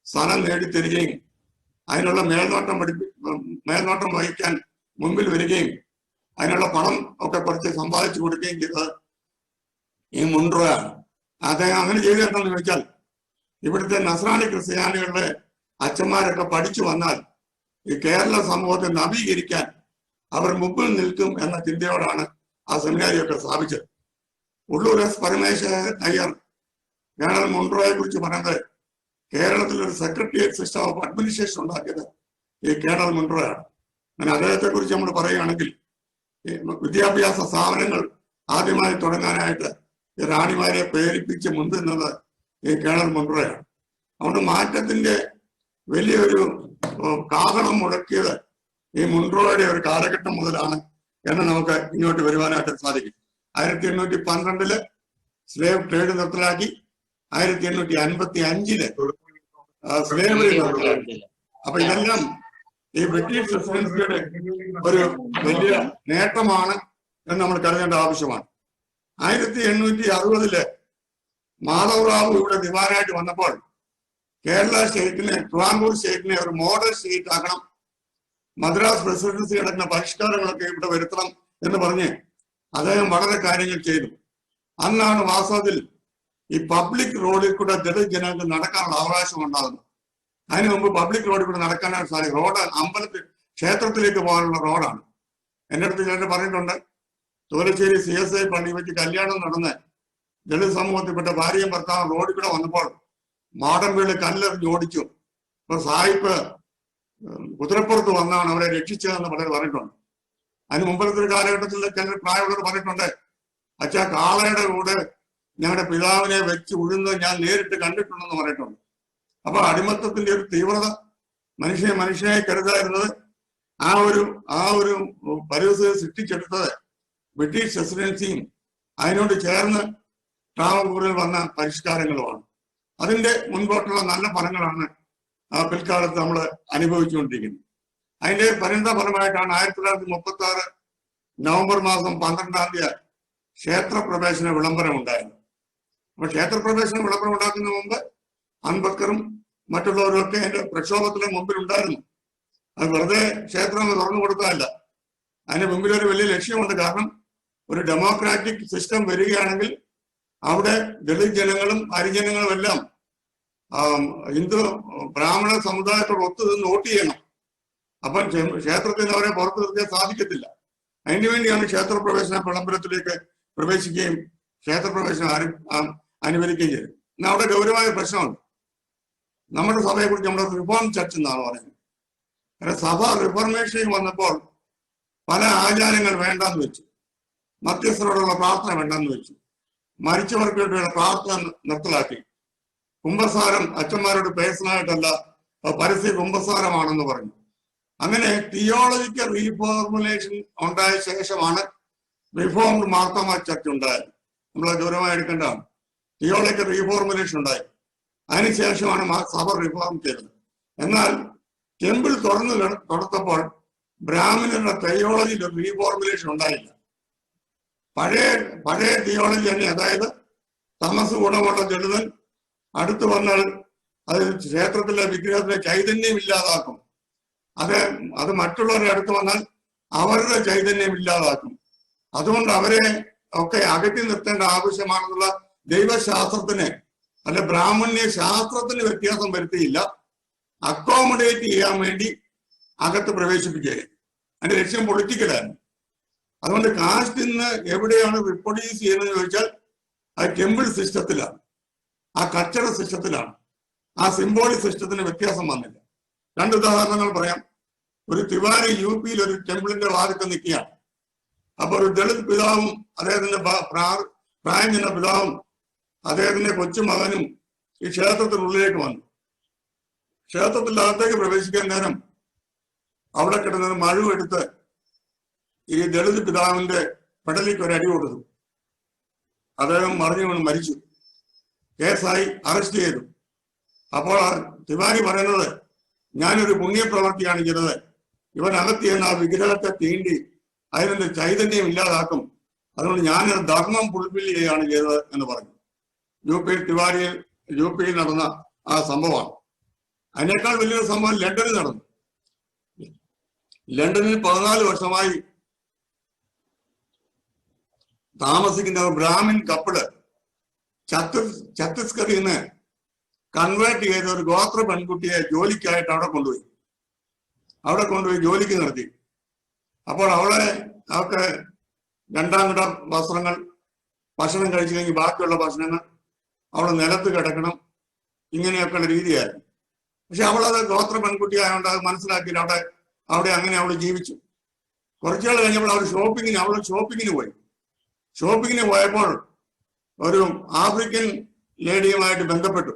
S1: സ്ഥലം നേടിത്തരികയും അതിനുള്ള മേൽനോട്ടം വഹിക്കാൻ മുമ്പിൽ വരികയും അതിനുള്ള പണം ഒക്കെ കുറച്ച് സമ്പാദിച്ചു കൊടുക്കുകയും ചെയ്തത് ഈ മുൺട്രോയാണ്. അദ്ദേഹം അങ്ങനെ ചെയ്തിട്ടുണ്ടെന്ന് ചോദിച്ചാൽ ഇവിടുത്തെ നസ്രാണി ക്രിസ്ത്യാനികളുടെ അച്ഛന്മാരൊക്കെ പഠിച്ചു വന്നാൽ ഈ കേരള സമൂഹത്തെ നവീകരിക്കാൻ അവർ മുമ്പിൽ നിൽക്കും എന്ന ചിന്തയോടാണ് ആ സെമിനാരിയൊക്കെ സ്ഥാപിച്ചത്. ഉള്ളൂർ എസ് പരമേശ്വരൻ അയ്യർ കേണൽ മുൺട്രോയെ കുറിച്ച് പറയുന്നത് കേരളത്തിൽ ഒരു സെക്രട്ടേറിയറ്റ് സിസ്റ്റം ഓഫ് അഡ്മിനിസ്ട്രേഷൻ ഉണ്ടാക്കിയത് ഈ കേണൽ മുൺട്രോയാണ്. അങ്ങനെ അദ്ദേഹത്തെ കുറിച്ച് നമ്മൾ പറയുകയാണെങ്കിൽ വിദ്യാഭ്യാസ സ്ഥാപനങ്ങൾ ആദ്യമായി തുടങ്ങാനായിട്ട് ഈ റാണിമാരെ പ്രേരിപ്പിച്ച് മുൻനിന്നത് ഈ കേണൽ മുൺട്രോയാണ്. അതുകൊണ്ട് മാറ്റത്തിന്റെ വലിയൊരു കാഹളം മുഴക്കിയത് ഈ മുൺട്രോയുടെ ഒരു കാലഘട്ടം മുതലാണ് എന്ന് നമുക്ക് ഇങ്ങോട്ട് വരുവാനായിട്ട് സാധിക്കും. 1812 സ്ലേവ് ട്രേഡ് നിർത്തലാക്കി. 1855 സ്ലേവറി നിർത്തലാക്കി. അപ്പൊ ഇതെല്ലാം ഈ ബ്രിട്ടീഷ് റെസിഡൻസിയുടെ ഒരു വലിയ നേട്ടമാണ് എന്ന് നമ്മൾ കരുതേണ്ട ആവശ്യമാണ്. 1860 മാധവറാവു ഇവിടെ ദിവാനായിട്ട് വന്നപ്പോൾ കേരള സ്റ്റേറ്റിനെ, ട്രിവാൻഡ്രം സ്റ്റേറ്റിനെ ഒരു മോഡൽ സ്റ്റേറ്റ് ആക്കണം, മദ്രാസ് പ്രസിഡൻസി അടങ്ങുന്ന പരിഷ്കാരങ്ങളൊക്കെ ഇവിടെ വരുത്തണം എന്ന് പറഞ്ഞ് അദ്ദേഹം വളരെ കാര്യങ്ങൾ ചെയ്തു. അന്നാണ് വാസ്തവത്തിൽ ഈ പബ്ലിക് റോഡിൽ കൂടെ ദളിത് ജനങ്ങൾക്ക് നടക്കാനുള്ള അവകാശം ഉണ്ടാകുന്നത്. അതിനു മുമ്പ് പബ്ലിക് റോഡിൽ കൂടെ നടക്കാനായിട്ട് സാധിക്കും. റോഡ് ക്ഷേത്രത്തിലേക്ക് പോകാനുള്ള റോഡാണ്. എൻ്റെ അടുത്ത് ചിലർ പറഞ്ഞിട്ടുണ്ട്, തോലശ്ശേരി CSI പള്ളി വെച്ച് കല്യാണം നടന്ന് ദളിത് സമൂഹത്തിൽപ്പെട്ട ഭാര്യയും ഭർത്താവും റോഡിൽ കൂടെ വന്നപ്പോൾ മാടം വീട് കല്ലെറിഞ്ഞ് ഓടിച്ചു. അപ്പൊ സായിപ്പ് കുതിരപ്പുറത്ത് വന്നാണ് അവരെ രക്ഷിച്ചതെന്ന് പലർ പറഞ്ഞിട്ടുണ്ട്. അതിന് മുമ്പത്തെ ഒരു കാലഘട്ടത്തിൽ ചില പ്രായമുള്ളവർ പറഞ്ഞിട്ടുണ്ട്, അച്ഛാ കാളയുടെ കൂടെ ഞങ്ങളുടെ പിതാവിനെ വെച്ച് ഉഴുന്നത് ഞാൻ നേരിട്ട് കണ്ടിട്ടുണ്ടെന്ന് പറഞ്ഞിട്ടുണ്ട്. അപ്പൊ അടിമത്തത്തിന്റെ ഒരു തീവ്രത, മനുഷ്യനായി കരുതായിരുന്നത് ആ ഒരു പരിസ്ഥിതി സൃഷ്ടിച്ചെടുത്തത് ബ്രിട്ടീഷ് റെസിഡൻസിയും അതിനോട് ചേർന്ന് ട്രാവൻകൂറിൽ വന്ന പരിഷ്കാരങ്ങളുമാണ്. അതിന്റെ മുൻപോട്ടുള്ള നല്ല ഫലങ്ങളാണ് പിൽക്കാലത്ത് നമ്മൾ അനുഭവിച്ചുകൊണ്ടിരിക്കുന്നത്. അതിന്റെ പരിണിത ഫലമായിട്ടാണ് 1936 നവംബർ മാസം 12 ക്ഷേത്രപ്രവേശന വിളംബരം ഉണ്ടായത്. അപ്പൊ ക്ഷേത്രപ്രവേശന വിളംബരം ഉണ്ടാക്കുന്നതിന് മുമ്പ് അംബേദ്കറും മറ്റുള്ളവരും ഒക്കെ അതിന്റെ പ്രക്ഷോഭത്തിന് മുമ്പിൽ ഉണ്ടായിരുന്നു. അത് വെറുതെ ക്ഷേത്രം തുറന്നു കൊടുത്തതല്ല, അതിന് മുമ്പിൽ ഒരു വലിയ ലക്ഷ്യമുണ്ട്. കാരണം ഒരു ഡെമോക്രാറ്റിക് സിസ്റ്റം വരികയാണെങ്കിൽ അവിടെ ദളിത് ജനങ്ങളും ഹരിജനങ്ങളും എല്ലാം ഹിന്ദു ബ്രാഹ്മണ സമുദായത്തോട് ഒത്തുനിന്ന് വോട്ട് ചെയ്യണം. അപ്പം ക്ഷേത്രത്തിൽ നിന്ന് അവരെ പുറത്തു നിർത്താൻ സാധിക്കത്തില്ല. അതിനുവേണ്ടിയാണ് ക്ഷേത്രപ്രവേശന വിളംബരത്തിലേക്ക് പ്രവേശിക്കുകയും ക്ഷേത്രപ്രവേശനം അനുവദിക്കുകയും ചെയ്തത്. എന്നാൽ അവിടെ ഗൗരവമായ പ്രശ്നമുണ്ട്. നമ്മുടെ സഭയെക്കുറിച്ച് നമ്മുടെ റിഫോം ചർച്ച് എന്നാണ് പറയുന്നത്. സഭ റിഫോർമേഷൻ വന്നപ്പോൾ പല ആചാരങ്ങൾ വേണ്ടെന്ന് വെച്ചു. മധ്യസ്ഥരോടുള്ള പ്രാർത്ഥന വേണ്ടെന്ന് വെച്ചു. മരിച്ചവർക്ക് വേണ്ടിയുള്ള പ്രാർത്ഥന നിർത്തലാക്കി. കുംഭസാരം അച്ഛന്മാരോട് പേഴ്സണലായിട്ടല്ല, പരസ്യ കുംഭസാരമാണെന്ന് പറഞ്ഞു. അങ്ങനെ തിയോളജിക്കൽ റീഫോർമുലേഷൻ ഉണ്ടായ ശേഷമാണ് റിഫോംഡ് മാർത്തോമാ ചർച്ച് ഉണ്ടായത്. നമ്മൾ ഗൗരവമായി എടുക്കേണ്ടതാണ്. തിയോളജിക്കൽ റീഫോർമുലേഷൻ ഉണ്ടായി. അതിനുശേഷമാണ് സഭ റിഫോം ചെയ്തത്. എന്നാൽ ടെമ്പിൾ തുറന്നു കൊടുത്തപ്പോൾ ബ്രാഹ്മണരുടെ തിയോളജിയിൽ റീഫോർമുലേഷൻ ഉണ്ടായില്ല. പഴയ തിയോളജി തന്നെ, അതായത് തമസ് ഗുണമുള്ള ദളിതൻ അടുത്ത് വന്നാൽ അത് ക്ഷേത്രത്തിലെ വിഗ്രഹത്തിലെ ചൈതന്യം ഇല്ലാതാക്കും. അത് മറ്റുള്ളവരുടെ അടുത്ത് വന്നാൽ അവരുടെ ചൈതന്യം ഇല്ലാതാക്കും. അതുകൊണ്ട് അവരെ ഒക്കെ അകറ്റി നിർത്തേണ്ട ആവശ്യമാണെന്നുള്ള ദൈവശാസ്ത്രത്തിന് അല്ലെ ബ്രാഹ്മണ്യ ശാസ്ത്രത്തിന് വ്യത്യാസം വരുത്തിയില്ല. അക്കോമഡേറ്റ് ചെയ്യാൻ വേണ്ടി അകത്ത് പ്രവേശിപ്പിക്കുകയായിരുന്നു. അതിന്റെ ലക്ഷ്യം പൊളിറ്റിക്കലായിരുന്നു. അതുകൊണ്ട് കാസ്റ്റ് ഇന്ന് എവിടെയാണ് റിപ്രൊഡ്യൂസ് ചെയ്യുന്നതെന്ന് ചോദിച്ചാൽ അത് ടെമ്പിൾ സിസ്റ്റത്തിലാണ്, ആ കൾച്ചറൽ സിസ്റ്റത്തിലാണ്. ആ സിംബോളിക് സിസ്റ്റത്തിന് വ്യത്യാസം വന്നില്ല. 2 ഉദാഹരണങ്ങൾ പറയാം. ഒരു തിവാരി യുപിയിൽ ഒരു ടെമ്പിളിന്റെ വാതിൽക്ക് നിൽക്കുകയാണ്. അപ്പൊ ഒരു ദളിത് പിതാവും അദ്ദേഹത്തിന്റെ പ്രായം ചെന്ന പിതാവും അദ്ദേഹത്തിന്റെ കൊച്ചുമകനും ഈ ക്ഷേത്രത്തിനുള്ളിലേക്ക് വന്നു. ക്ഷേത്രത്തിന്റെ അകത്തേക്ക് പ്രവേശിക്കാൻ നേരം അവിടെ കിടന്നത് മഴുവെടുത്ത് ഈ ദളിത് പിതാവിന്റെ പെടലിക്ക് ഒരു അടി കൊടുത്തു. അദ്ദേഹം മറിഞ്ഞു വീണ് മരിച്ചു. കേസായി അറസ്റ്റ് ചെയ്തു. അപ്പോൾ തിവാരി പറയുന്നത്, ഞാനൊരു പുണ്യപ്രവർത്തിയാണ് ചെയ്തത്. ഇവനകത്ത് ചെന്ന് ആ വിഗ്രഹത്തെ തീണ്ടി അതിന്റെ ചൈതന്യം ഇല്ലാതാക്കും. അതുകൊണ്ട് ഞാനൊരു ധർമ്മം ഫുൾഫിൽ ചെയ്യുകയാണ് ചെയ്തത് എന്ന് പറഞ്ഞു. യുപിയിൽ നടന്ന ആ സംഭവമാണ്. അതിനേക്കാൾ വലിയൊരു സംഭവം ലണ്ടനിൽ നടന്നു. ലണ്ടനിൽ 14 വർഷമായി താമസിക്കുന്ന ഒരു ബ്രാഹ്മിൻ കപ്പിള് ഛത്തീസ്ഗഡിൽ നിന്ന് കൺവേർട്ട് ചെയ്ത ഒരു ഗോത്ര പെൺകുട്ടിയെ ജോലിക്കായിട്ട് അവിടെ കൊണ്ടുപോയി ജോലിക്ക് നിർത്തി. അപ്പോൾ അവർക്ക് 2ാം കിട വസ്ത്രങ്ങൾ, ഭക്ഷണം കഴിച്ചില്ലെങ്കിൽ ബാക്കിയുള്ള ഭക്ഷണങ്ങൾ അവൾ നിലത്ത് കിടക്കണം, ഇങ്ങനെയൊക്കെയുള്ള രീതിയായിരുന്നു. പക്ഷെ അവളത് ഗോത്ര പെൺകുട്ടി ആയതുകൊണ്ട് അത് മനസ്സിലാക്കിയിട്ട് അവിടെ അങ്ങനെ അവൾ ജീവിച്ചു. കുറച്ചുനാൾ കഴിഞ്ഞപ്പോൾ അവൾ ഷോപ്പിങ്ങിന് പോയി. ഷോപ്പിങ്ങിന് പോയപ്പോൾ ഒരു ആഫ്രിക്കൻ ലേഡിയുമായിട്ട് ബന്ധപ്പെട്ടു.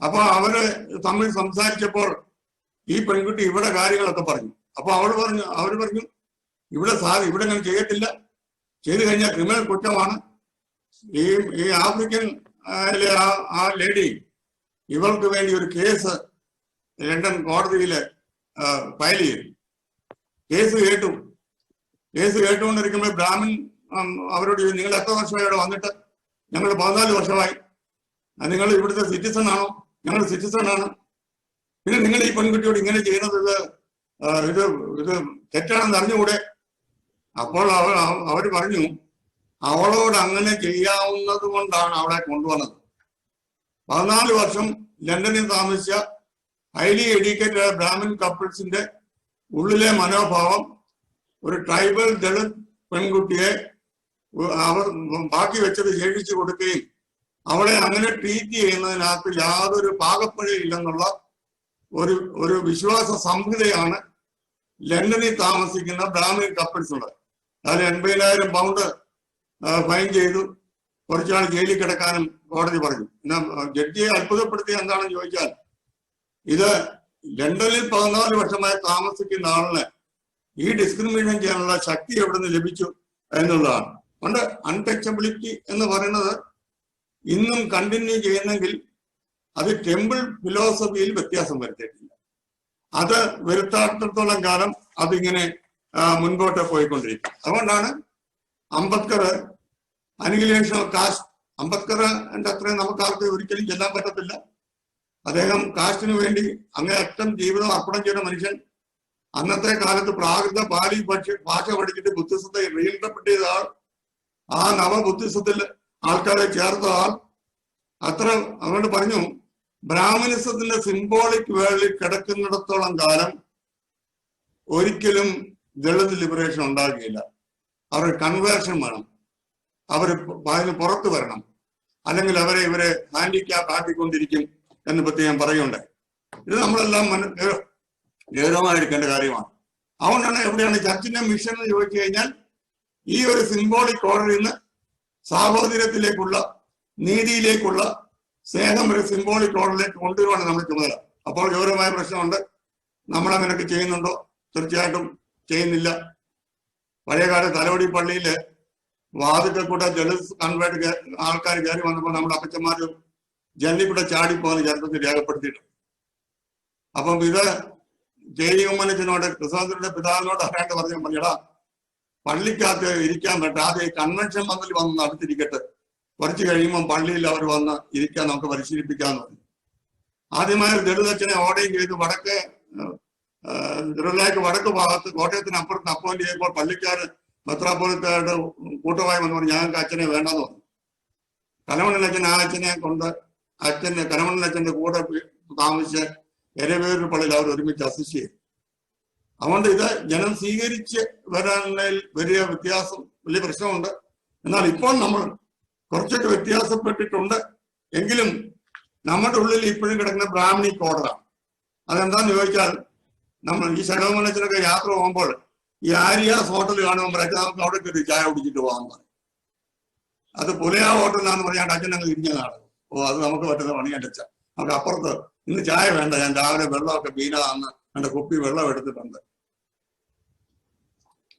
S1: അപ്പൊ അവര് തമ്മിൽ സംസാരിച്ചപ്പോൾ ഈ പെൺകുട്ടി ഇവിടെ കാര്യങ്ങളൊക്കെ പറഞ്ഞു. അപ്പൊ അവര് പറഞ്ഞു ഇവിടെ അങ്ങനെ ചെയ്യത്തില്ല, ചെയ്തു കഴിഞ്ഞാൽ ക്രിമിനൽ കുറ്റമാണ്. ഈ ആഫ്രിക്കൻ ആ ലേഡി ഇവർക്ക് വേണ്ടി ഒരു കേസ് ലണ്ടൻ കോടതിയിൽ ഫയൽ ചെയ്തു. കേസ് കേട്ടുകൊണ്ടിരിക്കുമ്പോൾ ബ്രാഹ്മിൻ അവരോട് നിങ്ങൾ എത്ര വർഷമായി ഇവിടെ വന്നിട്ട്? ഞങ്ങൾ 14 വർഷമായി. നിങ്ങൾ ഇവിടുത്തെ സിറ്റിസൺ ആണോ? ഞങ്ങൾ സിറ്റിസൺ ആണ്. പിന്നെ നിങ്ങൾ ഈ പെൺകുട്ടിയോട് ഇങ്ങനെ ചെയ്യുന്നത് ഇത് തെറ്റാണെന്ന് അറിഞ്ഞുകൂടെ? അപ്പോൾ അവർ പറഞ്ഞു, അവളോട് അങ്ങനെ ചെയ്യാവുന്നത് കൊണ്ടാണ് അവളെ കൊണ്ടുവന്നത്. 14 വർഷം ലണ്ടനിൽ താമസിച്ച ഹൈലി എഡ്യൂക്കേറ്റഡ് ബ്രാഹ്മിൻ കപ്പിൾസിന്റെ ഉള്ളിലെ മനോഭാവം ഒരു ട്രൈബൽ ദളിത് പെൺകുട്ടിയെ അവർ ബാക്കി വെച്ചത് ശേഷിച്ചു കൊടുക്കുകയും അവളെ അങ്ങനെ ട്രീറ്റ് ചെയ്യുന്നതിനകത്ത് യാതൊരു പാകപ്പഴയില്ലെന്നുള്ള ഒരു വിശ്വാസ സംഹിതയാണ് ലണ്ടനിൽ താമസിക്കുന്ന ബ്രാഹ്മിൻ കപ്പിൾസ് ഉള്ളത്. അതിൽ 80,000 പൗണ്ട് ഫൈൻ ചെയ്തു. കുറച്ചുനാൾ ജയിലിൽ കിടക്കാനും കോടതി പറഞ്ഞു. ജഡ്ജിയെ അത്ഭുതപ്പെടുത്തിയ എന്താണെന്ന് ചോദിച്ചാൽ, ഇത് ലണ്ടനിൽ 14 വർഷമായി താമസിക്കുന്ന ആളിന് ഈ ഡിസ്ക്രിമിനേഷൻ ചെയ്യാനുള്ള ശക്തി എവിടെ നിന്ന് ലഭിച്ചു എന്നുള്ളതാണ്. അതുകൊണ്ട് അൺടച്ചബിലിറ്റി എന്ന് പറയുന്നത് ഇന്നും കണ്ടിന്യൂ ചെയ്യുന്നെങ്കിൽ അത് ടെമ്പിൾ ഫിലോസഫിയിൽ വ്യത്യാസം വരുത്തിയിട്ടില്ല. അത് വരുത്താത്തിടത്തോളം കാലം അതിങ്ങനെ മുൻപോട്ട് പോയിക്കൊണ്ടിരിക്കും. അതുകൊണ്ടാണ് അംബേദ്കർ അനിഹിലേഷൻ ഓഫ് കാസ്റ്റ്, അംബേദ്കറിന്റെ അത്രയും നമുക്ക് ആർക്ക് ഒരിക്കലും ചെല്ലാൻ പറ്റത്തില്ല. അദ്ദേഹം കാസ്റ്റിന് വേണ്ടി അങ്ങേയറ്റം ജീവിതം അർപ്പണം ചെയ്ത മനുഷ്യൻ, അന്നത്തെ കാലത്ത് പ്രാകൃത പാലി ഭാഷ പഠിച്ചിട്ട് ബുദ്ധിസത്തെ റീഇന്റർപ്രറ്റ് ചെയ്ത ആൾ, ആ നവബുദ്ധിസത്തിൽ ആൾക്കാരെ ചേർത്ത ആൾ, അത്ര അതുകൊണ്ട് പറഞ്ഞു ബ്രാഹ്മണിസത്തിന്റെ സിംബോളിക് വേൾഡിൽ കിടക്കുന്നിടത്തോളം കാലം ഒരിക്കലും ദളിത് ലിബറേഷൻ ഉണ്ടാകുകയില്ല. അവർ കൺവേർഷൻ വേണം, അവർ അതിന് പുറത്തു വരണം, അല്ലെങ്കിൽ ഇവരെ ഹാൻഡിക്യാപ്പ് ആക്കിക്കൊണ്ടിരിക്കും എന്ന് പ്രത്യേകം പറയുണ്ടായി. ഇത് നമ്മളെല്ലാം ഗൗരവമായിരിക്കേണ്ട കാര്യമാണ്. അതുകൊണ്ടാണ് എവിടെയാണ് ചർച്ചിന്റെ മിഷൻ എന്ന് ചോദിച്ചു കഴിഞ്ഞാൽ ഈ ഒരു സിംബോളിക് ഓർഡറിൽ നിന്ന് സാഹോദര്യത്തിലേക്കുള്ള, നീതിയിലേക്കുള്ള, സ്നേഹം ഒരു സിംബോളിക് ഓർഡറിലേക്ക് കൊണ്ടുവരുവാണ് നമ്മുടെ ചുമതല. അപ്പോൾ ഗൗരവമായ പ്രശ്നമുണ്ട്. നമ്മളങ്ങനെയൊക്കെ ചെയ്യുന്നുണ്ടോ? തീർച്ചയായിട്ടും ചെയ്യുന്നില്ല. പഴയകാല തലവടി പള്ളിയില് വാതിക്കെ കൂടെ ദളിത് കൺവേർട്ട് ആൾക്കാർ കയറി വന്നപ്പോൾ നമ്മുടെ അപ്പച്ചന്മാര് ജനലിൽ കൂടെ ചാടിപ്പോന്ന് ചരിത്രത്തിൽ രേഖപ്പെടുത്തിയിട്ടുണ്ട്. അപ്പം ഇത് ജെ.ഡി. ഉമ്മനച്ചനോട് ക്രിസ്തുവിന്റെ പിതാവിനോട് അറിയാണ്ട് പറഞ്ഞടാ, പള്ളിക്കകത്ത് ഇരിക്കാൻ പറ്റും, ആദ്യം ഈ കൺവെൻഷൻ പന്തൽ വന്ന് നടത്തിരിക്കട്ടെ, കുറച്ച് കഴിയുമ്പോൾ പള്ളിയിൽ അവർ വന്ന് ഇരിക്കാൻ നമുക്ക് പരിശീലിപ്പിക്കാന്ന് പറഞ്ഞു. ആദ്യമായ ദളിതച്ഛനെ ഓർഡർ ചെയ്ത് വടക്ക് തിരുവല്ലയ്ക്ക് വടക്ക് ഭാഗത്ത് കോട്ടയത്തിന് അപ്പുറത്ത് അപ്പോയിന്റ് ചെയ്യുമ്പോൾ പള്ളിക്കാർ മെത്രാപ്പോലിത്തായിട്ട് കൂട്ടമായി വന്നു പറഞ്ഞു ഞങ്ങൾക്ക് അച്ഛനെ വേണ്ടെന്ന് പറഞ്ഞു. കലമണ്ണിലച്ഛൻ ആ അച്ഛനെ കൊണ്ട് കലമണ്ണിലച്ഛന്റെ കൂടെ താമസിച്ച് എരവേറൊരു പള്ളിയിൽ അവർ ഒരുമിച്ച് അസിസ്റ്റ് ചെയ്തു. അതുകൊണ്ട് ഇത് ജനം സ്വീകരിച്ച് വരാനിൽ വലിയ വ്യത്യാസം, വലിയ പ്രശ്നമുണ്ട്. എന്നാൽ ഇപ്പോൾ നമ്മൾ കുറച്ചൊക്കെ വ്യത്യാസപ്പെട്ടിട്ടുണ്ട്. എങ്കിലും നമ്മുടെ ഉള്ളിൽ ഇപ്പോഴും കിടക്കുന്ന ബ്രാഹ്മണിക് ഓർഡറാണ്. അതെന്താന്ന് ചോദിച്ചാൽ, നമ്മൾ ഈ ശലോമനത്തിനൊക്കെ യാത്ര പോകുമ്പോൾ ഈ ആര്യാസ് ഹോട്ടൽ കാണുമ്പോൾ നമുക്ക് അവിടെ കയറി ചായ കുടിച്ചിട്ട് പോകാൻ പറയും. അത് പുലയ ഹോട്ടലിനാന്ന് പറഞ്ഞാൽ അച്ഛൻ അങ്ങ് ഇരിഞ്ഞതാണ്. അത് നമുക്ക് പറ്റുന്ന പണിയാൻ വെച്ചാൽ നമുക്ക് അപ്പുറത്ത് ഇന്ന് ചായ വേണ്ട, ഞാൻ രാവിലെ വെള്ളമൊക്കെ ബീനാന്ന് എന്റെ കുപ്പി വെള്ളം എടുത്തിട്ടുണ്ട്,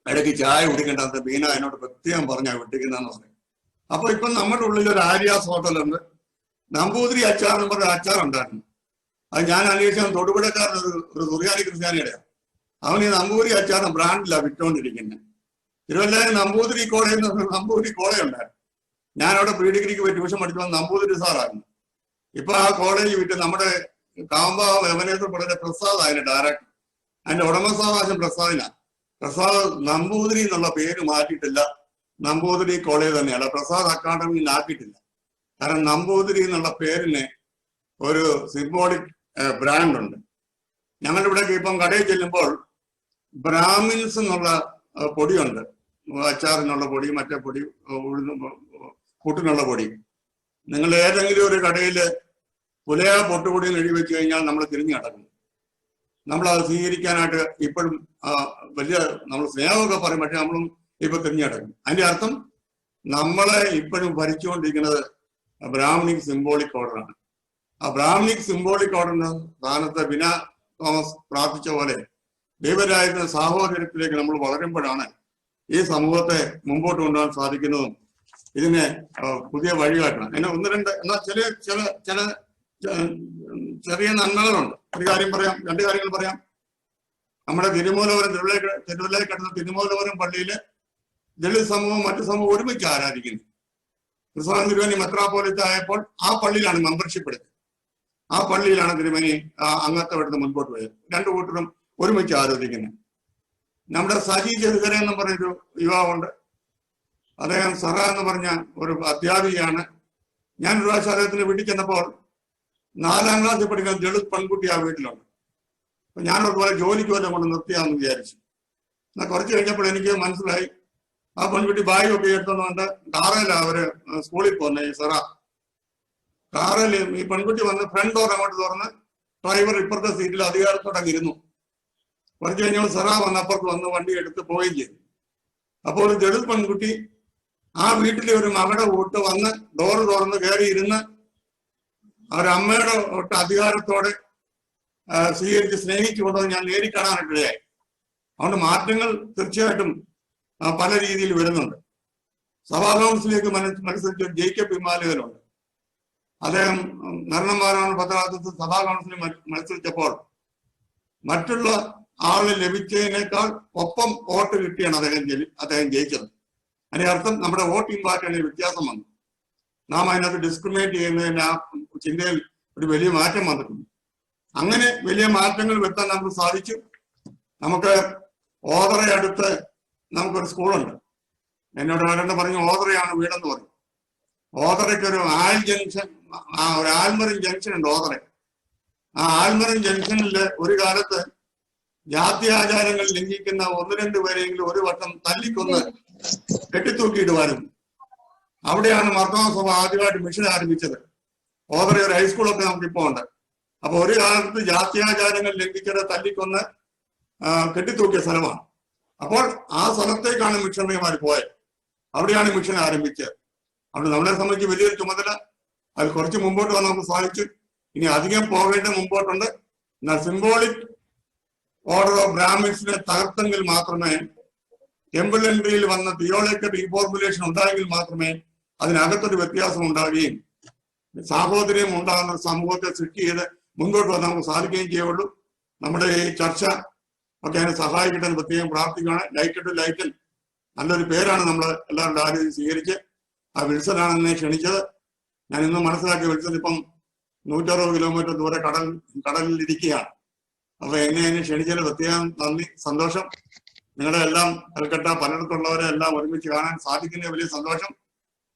S1: ഇടയ്ക്ക് ചായ കുടിക്കേണ്ട ബീന എന്നോട് പ്രത്യേകം പറഞ്ഞാൽ വിട്ടിക്കുന്നതെന്ന് പറയും. അപ്പൊ ഇപ്പൊ നമ്മുടെ ഉള്ളിൽ ഒരു ആര്യാസ് ഹോട്ടലുണ്ട്. നമ്പൂതിരി അച്ചാർ എന്ന് പറഞ്ഞ അച്ചാർ ഉണ്ടായിരുന്നു. അത് ഞാൻ അന്വേഷിച്ച തൊടുപുഴക്കാരൻ ഒരു സുറിയാനി ക്രിസ്ത്യാനിയുടെയാണ്. അവൻ ഈ നമ്പൂതിരി അച്ചാറും ബ്രാൻഡിലാണ് വിറ്റോണ്ടിരിക്കുന്നത്. തിരുവല്ലയിൽ നമ്പൂതിരി കോളേജിൽ നമ്പൂതിരി കോളേജ് ഉണ്ടായിരുന്നു. ഞാനവിടെ പ്രീ ഡിഗ്രിക്ക് പോയി ട്യൂഷൻ പഠിച്ചു നമ്പൂതിരി സാറായിരുന്നു. ഇപ്പൊ ആ കോളേജ് വിറ്റ് നമ്മുടെ കാമ്പാവ് എവനേശ്വർ പഠിച്ച പ്രസാദ് അതിന്റെ ഡയറക്ടർ, അതിന്റെ ഉടമസ്ഥാവകാശം പ്രസാദിനാണ്. പ്രസാദ് നമ്പൂതിരി എന്നുള്ള പേര് മാറ്റിയിട്ടില്ല, നമ്പൂതിരി കോളേജ് തന്നെയാണ്. പ്രസാദ് അക്കാഡമി ആക്കിയിട്ടില്ല. കാരണം നമ്പൂതിരി എന്നുള്ള പേരിന് ഒരു സിംബോളിക് ബ്രാൻഡ് ഉണ്ട്. ഞങ്ങളുടെ ഇവിടേക്ക് ഇപ്പം കടയിൽ ചെല്ലുമ്പോൾ ബ്രാഹ്മിൻസ് എന്നുള്ള പൊടിയുണ്ട്, അച്ചാറിനുള്ള പൊടി, മറ്റേ പൊടി, കൂട്ടിനുള്ള പൊടി. നിങ്ങൾ ഏതെങ്കിലും ഒരു കടയിൽ പുലയ പൊട്ടുപൊടി എഴുതി വെച്ച് കഴിഞ്ഞാൽ നമ്മൾ തിരിഞ്ഞു കിടക്കും. നമ്മളത് സ്വീകരിക്കാനായിട്ട് ഇപ്പോഴും വലിയ നമ്മൾ സ്നേഹമൊക്കെ പറയും, പക്ഷെ നമ്മളും ഇപ്പൊ തിരിഞ്ഞു കിടക്കും. അതിന്റെ അർത്ഥം നമ്മളെ ഇപ്പോഴും ഭരിച്ചുകൊണ്ടിരിക്കുന്നത് ബ്രാഹ്മണിക് സിംബോളിക് ഓർഡറാണ്. ആ ബ്രാഹ്മണിക് സിംബോളിക് ഓർഡറിന് സ്ഥാനത്ത് ബിന തോമസ് പ്രാർത്ഥിച്ച പോലെ ദൈവരാജ്യത്തിന്റെ സാഹോദര്യത്തിലേക്ക് നമ്മൾ വളരുമ്പോഴാണ് ഈ സമൂഹത്തെ മുമ്പോട്ട് കൊണ്ടുപോകാൻ സാധിക്കുന്നതും ഇതിനെ പുതിയ വഴികാട്ടണം. അതിന് ഒന്ന് രണ്ട് എന്നാൽ ചില ചെറിയ നന്മകളുണ്ട്. ഒരു കാര്യം പറയാം, രണ്ട് കാര്യങ്ങൾ പറയാം. നമ്മുടെ തിരുമൂലപുരം തിരുവല്ലയിൽ കിടന്ന തിരുമൂലപുരം പള്ളിയില് ദളിത് സമൂഹം മറ്റു സമൂഹം ഒരുമിച്ച് ആരാധിക്കുന്നു. ക്രിസ്തുവാൻ തിരുമേനി മെത്രാപ്പോലിത്ത ആയപ്പോൾ ആ പള്ളിയിലാണ് മെമ്പർഷിപ്പ് എടുത്തത്. ആ പള്ളിയിലാണ് തിരുമേനി അംഗത്വം എടുത്ത് മുൻപോട്ട് പോയത്. രണ്ടു കൂട്ടരും ഒരുമിച്ച് ആരാധിക്കുന്നത്. നമ്മുടെ സജി ചെറുകര എന്ന് പറഞ്ഞൊരു യുവാവുണ്ട്. അദ്ദേഹം സറ എന്ന് പറഞ്ഞ ഒരു അധ്യാപികയാണ്. ഞാൻ ഒരു പ്രാവശ്യം അദ്ദേഹത്തിന് വീട്ടിൽ ചെന്നപ്പോൾ 4ാം ക്ലാസ്സിൽ പഠിക്കുന്ന ദളിത് പെൺകുട്ടി ആ വീട്ടിലുണ്ട്. അപ്പൊ ഞാനതുപോലെ ജോലിക്ക് വല്ലതും കൊണ്ട് നിർത്തിയാന്ന് വിചാരിച്ചു. എന്നാൽ കുറച്ച് കഴിഞ്ഞപ്പോൾ എനിക്ക് മനസ്സിലായി ആ പെൺകുട്ടി ബാഗൊക്കെ എടുത്തുകൊണ്ട് കാറിലാണ് അവര് സ്കൂളിൽ പോകുന്നത്. ഈ സറ കാറിൽ ഈ പെൺകുട്ടി വന്ന് ഫ്രണ്ട് ഡോർ അങ്ങോട്ട് തുറന്ന് ഡ്രൈവർ ഇപ്പുറത്തെ സീറ്റിൽ അധികാരത്തോടെ ഇരുന്നു. കുറച്ച് കഴിഞ്ഞപ്പോൾ സറ വന്ന് അപ്പുറത്ത് വന്ന് വണ്ടി എടുത്ത് പോവുകയും ചെയ്തു. അപ്പോൾ ഒരു ദളിത് പെൺകുട്ടി ആ വീട്ടിലെ ഒരു മകളുടെ കൂട്ട് വന്ന് ഡോറ് തുറന്ന് കയറി ഇരുന്ന് അവരമ്മയുടെ ഒട്ട് അധികാരത്തോടെ സ്വീകരിച്ച് സ്നേഹിച്ചു കൊണ്ടത് ഞാൻ നേരിൽ കാണാനിടയായി. അതുകൊണ്ട് മാറ്റങ്ങൾ തീർച്ചയായിട്ടും പല രീതിയിൽ വരുന്നുണ്ട്. സഭാ കൗൺസിലേക്ക് മത്സരിച്ച ജേക്കബ് ഹിമാലയനുണ്ട്. അദ്ദേഹം നരണന്മാരാണ് പത്രാർത്ഥത്തിൽ സഭാ കൗൺസിലിൽ മത്സരിച്ചപ്പോൾ മറ്റുള്ള ആള് ലഭിച്ചതിനേക്കാൾ ഒപ്പം വോട്ട് കിട്ടിയാണ് അദ്ദേഹം ജയിച്ചത്. അതിന്റെ അർത്ഥം നമ്മുടെ വോട്ടിംഗ് പാറ്റേണിൽ വ്യത്യാസം വന്നു. നാം അതിനകത്ത് ഡിസ്ക്രിമിനേറ്റ് ചെയ്യുന്നതിന് ആ ചിന്തയിൽ ഒരു വലിയ മാറ്റം വന്നിട്ടുണ്ട്. അങ്ങനെ വലിയ മാറ്റങ്ങൾ വരുത്താൻ നമുക്ക് സാധിച്ചു. നമുക്ക് ഓതറ അടുത്ത് നമുക്കൊരു സ്കൂളുണ്ട്. എന്നോട് ഒരെണ്ണം പറഞ്ഞു ഓതറയാണ് വീടെന്ന് പറഞ്ഞു. ഓതറയ്ക്ക് ഒരു ആൽമറിൻ ജംഗ്ഷൻ ഉണ്ട് ഓതറ. ആ ആൽമറിൻ ജംഗ്ഷനിൽ ഒരു കാലത്ത് ജാതി ആചാരങ്ങൾ ലംഘിക്കുന്ന 1-2 പേരെങ്കിലും ഒരു വട്ടം തല്ലിക്കൊന്ന് കെട്ടിത്തൂക്കിയിടുവായിരുന്നു. അവിടെയാണ് മാർത്തോമാ സഭ ആദ്യമായിട്ട് മിഷൻ ആരംഭിച്ചത്. ഓതറ ഒരു ഹൈസ്കൂളൊക്കെ നമുക്കിപ്പോ ഉണ്ട്. അപ്പൊ ഒരു കാലത്ത് ജാത്യാചാരങ്ങൾ ലംഘിച്ചത് തല്ലിക്കൊന്ന് കെട്ടിത്തൂക്കിയ സ്ഥലമാണ്. അപ്പോൾ ആ സ്ഥലത്തേക്കാണ് മിഷണറിമാർ പോയത്. അവിടെയാണ് മിഷൻ ആരംഭിച്ചത്. അവിടെ നമ്മളെ സംബന്ധിച്ച് വലിയൊരു ചുമതല. അത് കുറച്ച് മുമ്പോട്ട് വന്ന് നമുക്ക് സാധിച്ചു. ഇനി അധികം പോകേണ്ട മുമ്പോട്ടുണ്ട്. എന്നാൽ സിംബോളിക് ഓർഡർ ഓഫ് ബ്രാഹ്മിൻസിനെ തകർത്തെങ്കിൽ മാത്രമേ ടെമ്പിൾ എൻട്രിയിൽ വന്ന തിയോളജിക്കൽ റീഫോർമുലേഷൻ ഉണ്ടായെങ്കിൽ മാത്രമേ അതിനകത്തൊരു വ്യത്യാസം ഉണ്ടാവുകയും സാഹോദര്യം ഉണ്ടാകുന്ന സമൂഹത്തെ സൃഷ്ടി ചെയ്ത് മുൻപോട്ട് വന്ന് നമുക്ക് സാധിക്കുകയും ചെയ്യുള്ളൂ. നമ്മുടെ ഈ ചർച്ച ഒക്കെ അതിനെ സഹായിക്കട്ടെ എന്ന് പ്രത്യേകം പ്രാർത്ഥിക്കുകയാണ്. ലൈറ്റ് ടു ലൈറ്റിൽ നല്ലൊരു പേരാണ് നമ്മൾ എല്ലാവരുടെ ആരോഗ്യം സ്വീകരിച്ച് ആ വിൽസനാണ് എന്നെ ക്ഷണിച്ചത്. ഞാൻ ഇന്ന് മനസ്സിലാക്കിയ വിൽസൺ ഇപ്പം 160 കിലോമീറ്റർ ദൂരെ കടലിൽ ഇരിക്കുകയാണ്. അപ്പൊ എന്നെ ക്ഷണിച്ചതിന് പ്രത്യേകം നന്ദി, സന്തോഷം. നിങ്ങളെ എല്ലാം കൽക്കട്ട പലയിടത്തുള്ളവരെ എല്ലാം ഒരുമിച്ച് കാണാൻ സാധിക്കുന്ന വലിയ സന്തോഷം.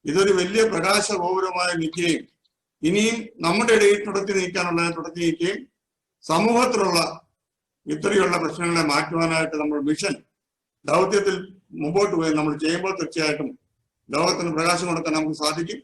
S1: ഇതൊരു വലിയ പ്രകാശ ഗോപുരമായി നിൽക്കുകയും ഇനിയും നമ്മുടെ ഇടയിൽ തുടച്ചു നീക്കുകയും സമൂഹത്തിലുള്ള ഇത്രയുള്ള പ്രശ്നങ്ങളെ മാറ്റുവാനായിട്ട് നമ്മൾ മിഷൻ ദൗത്യത്തിൽ മുമ്പോട്ട് പോയി നമ്മൾ ചെയ്യുമ്പോൾ തീർച്ചയായിട്ടും ലോകത്തിന് പ്രകാശം കൊടുക്കാൻ നമുക്ക് സാധിക്കും.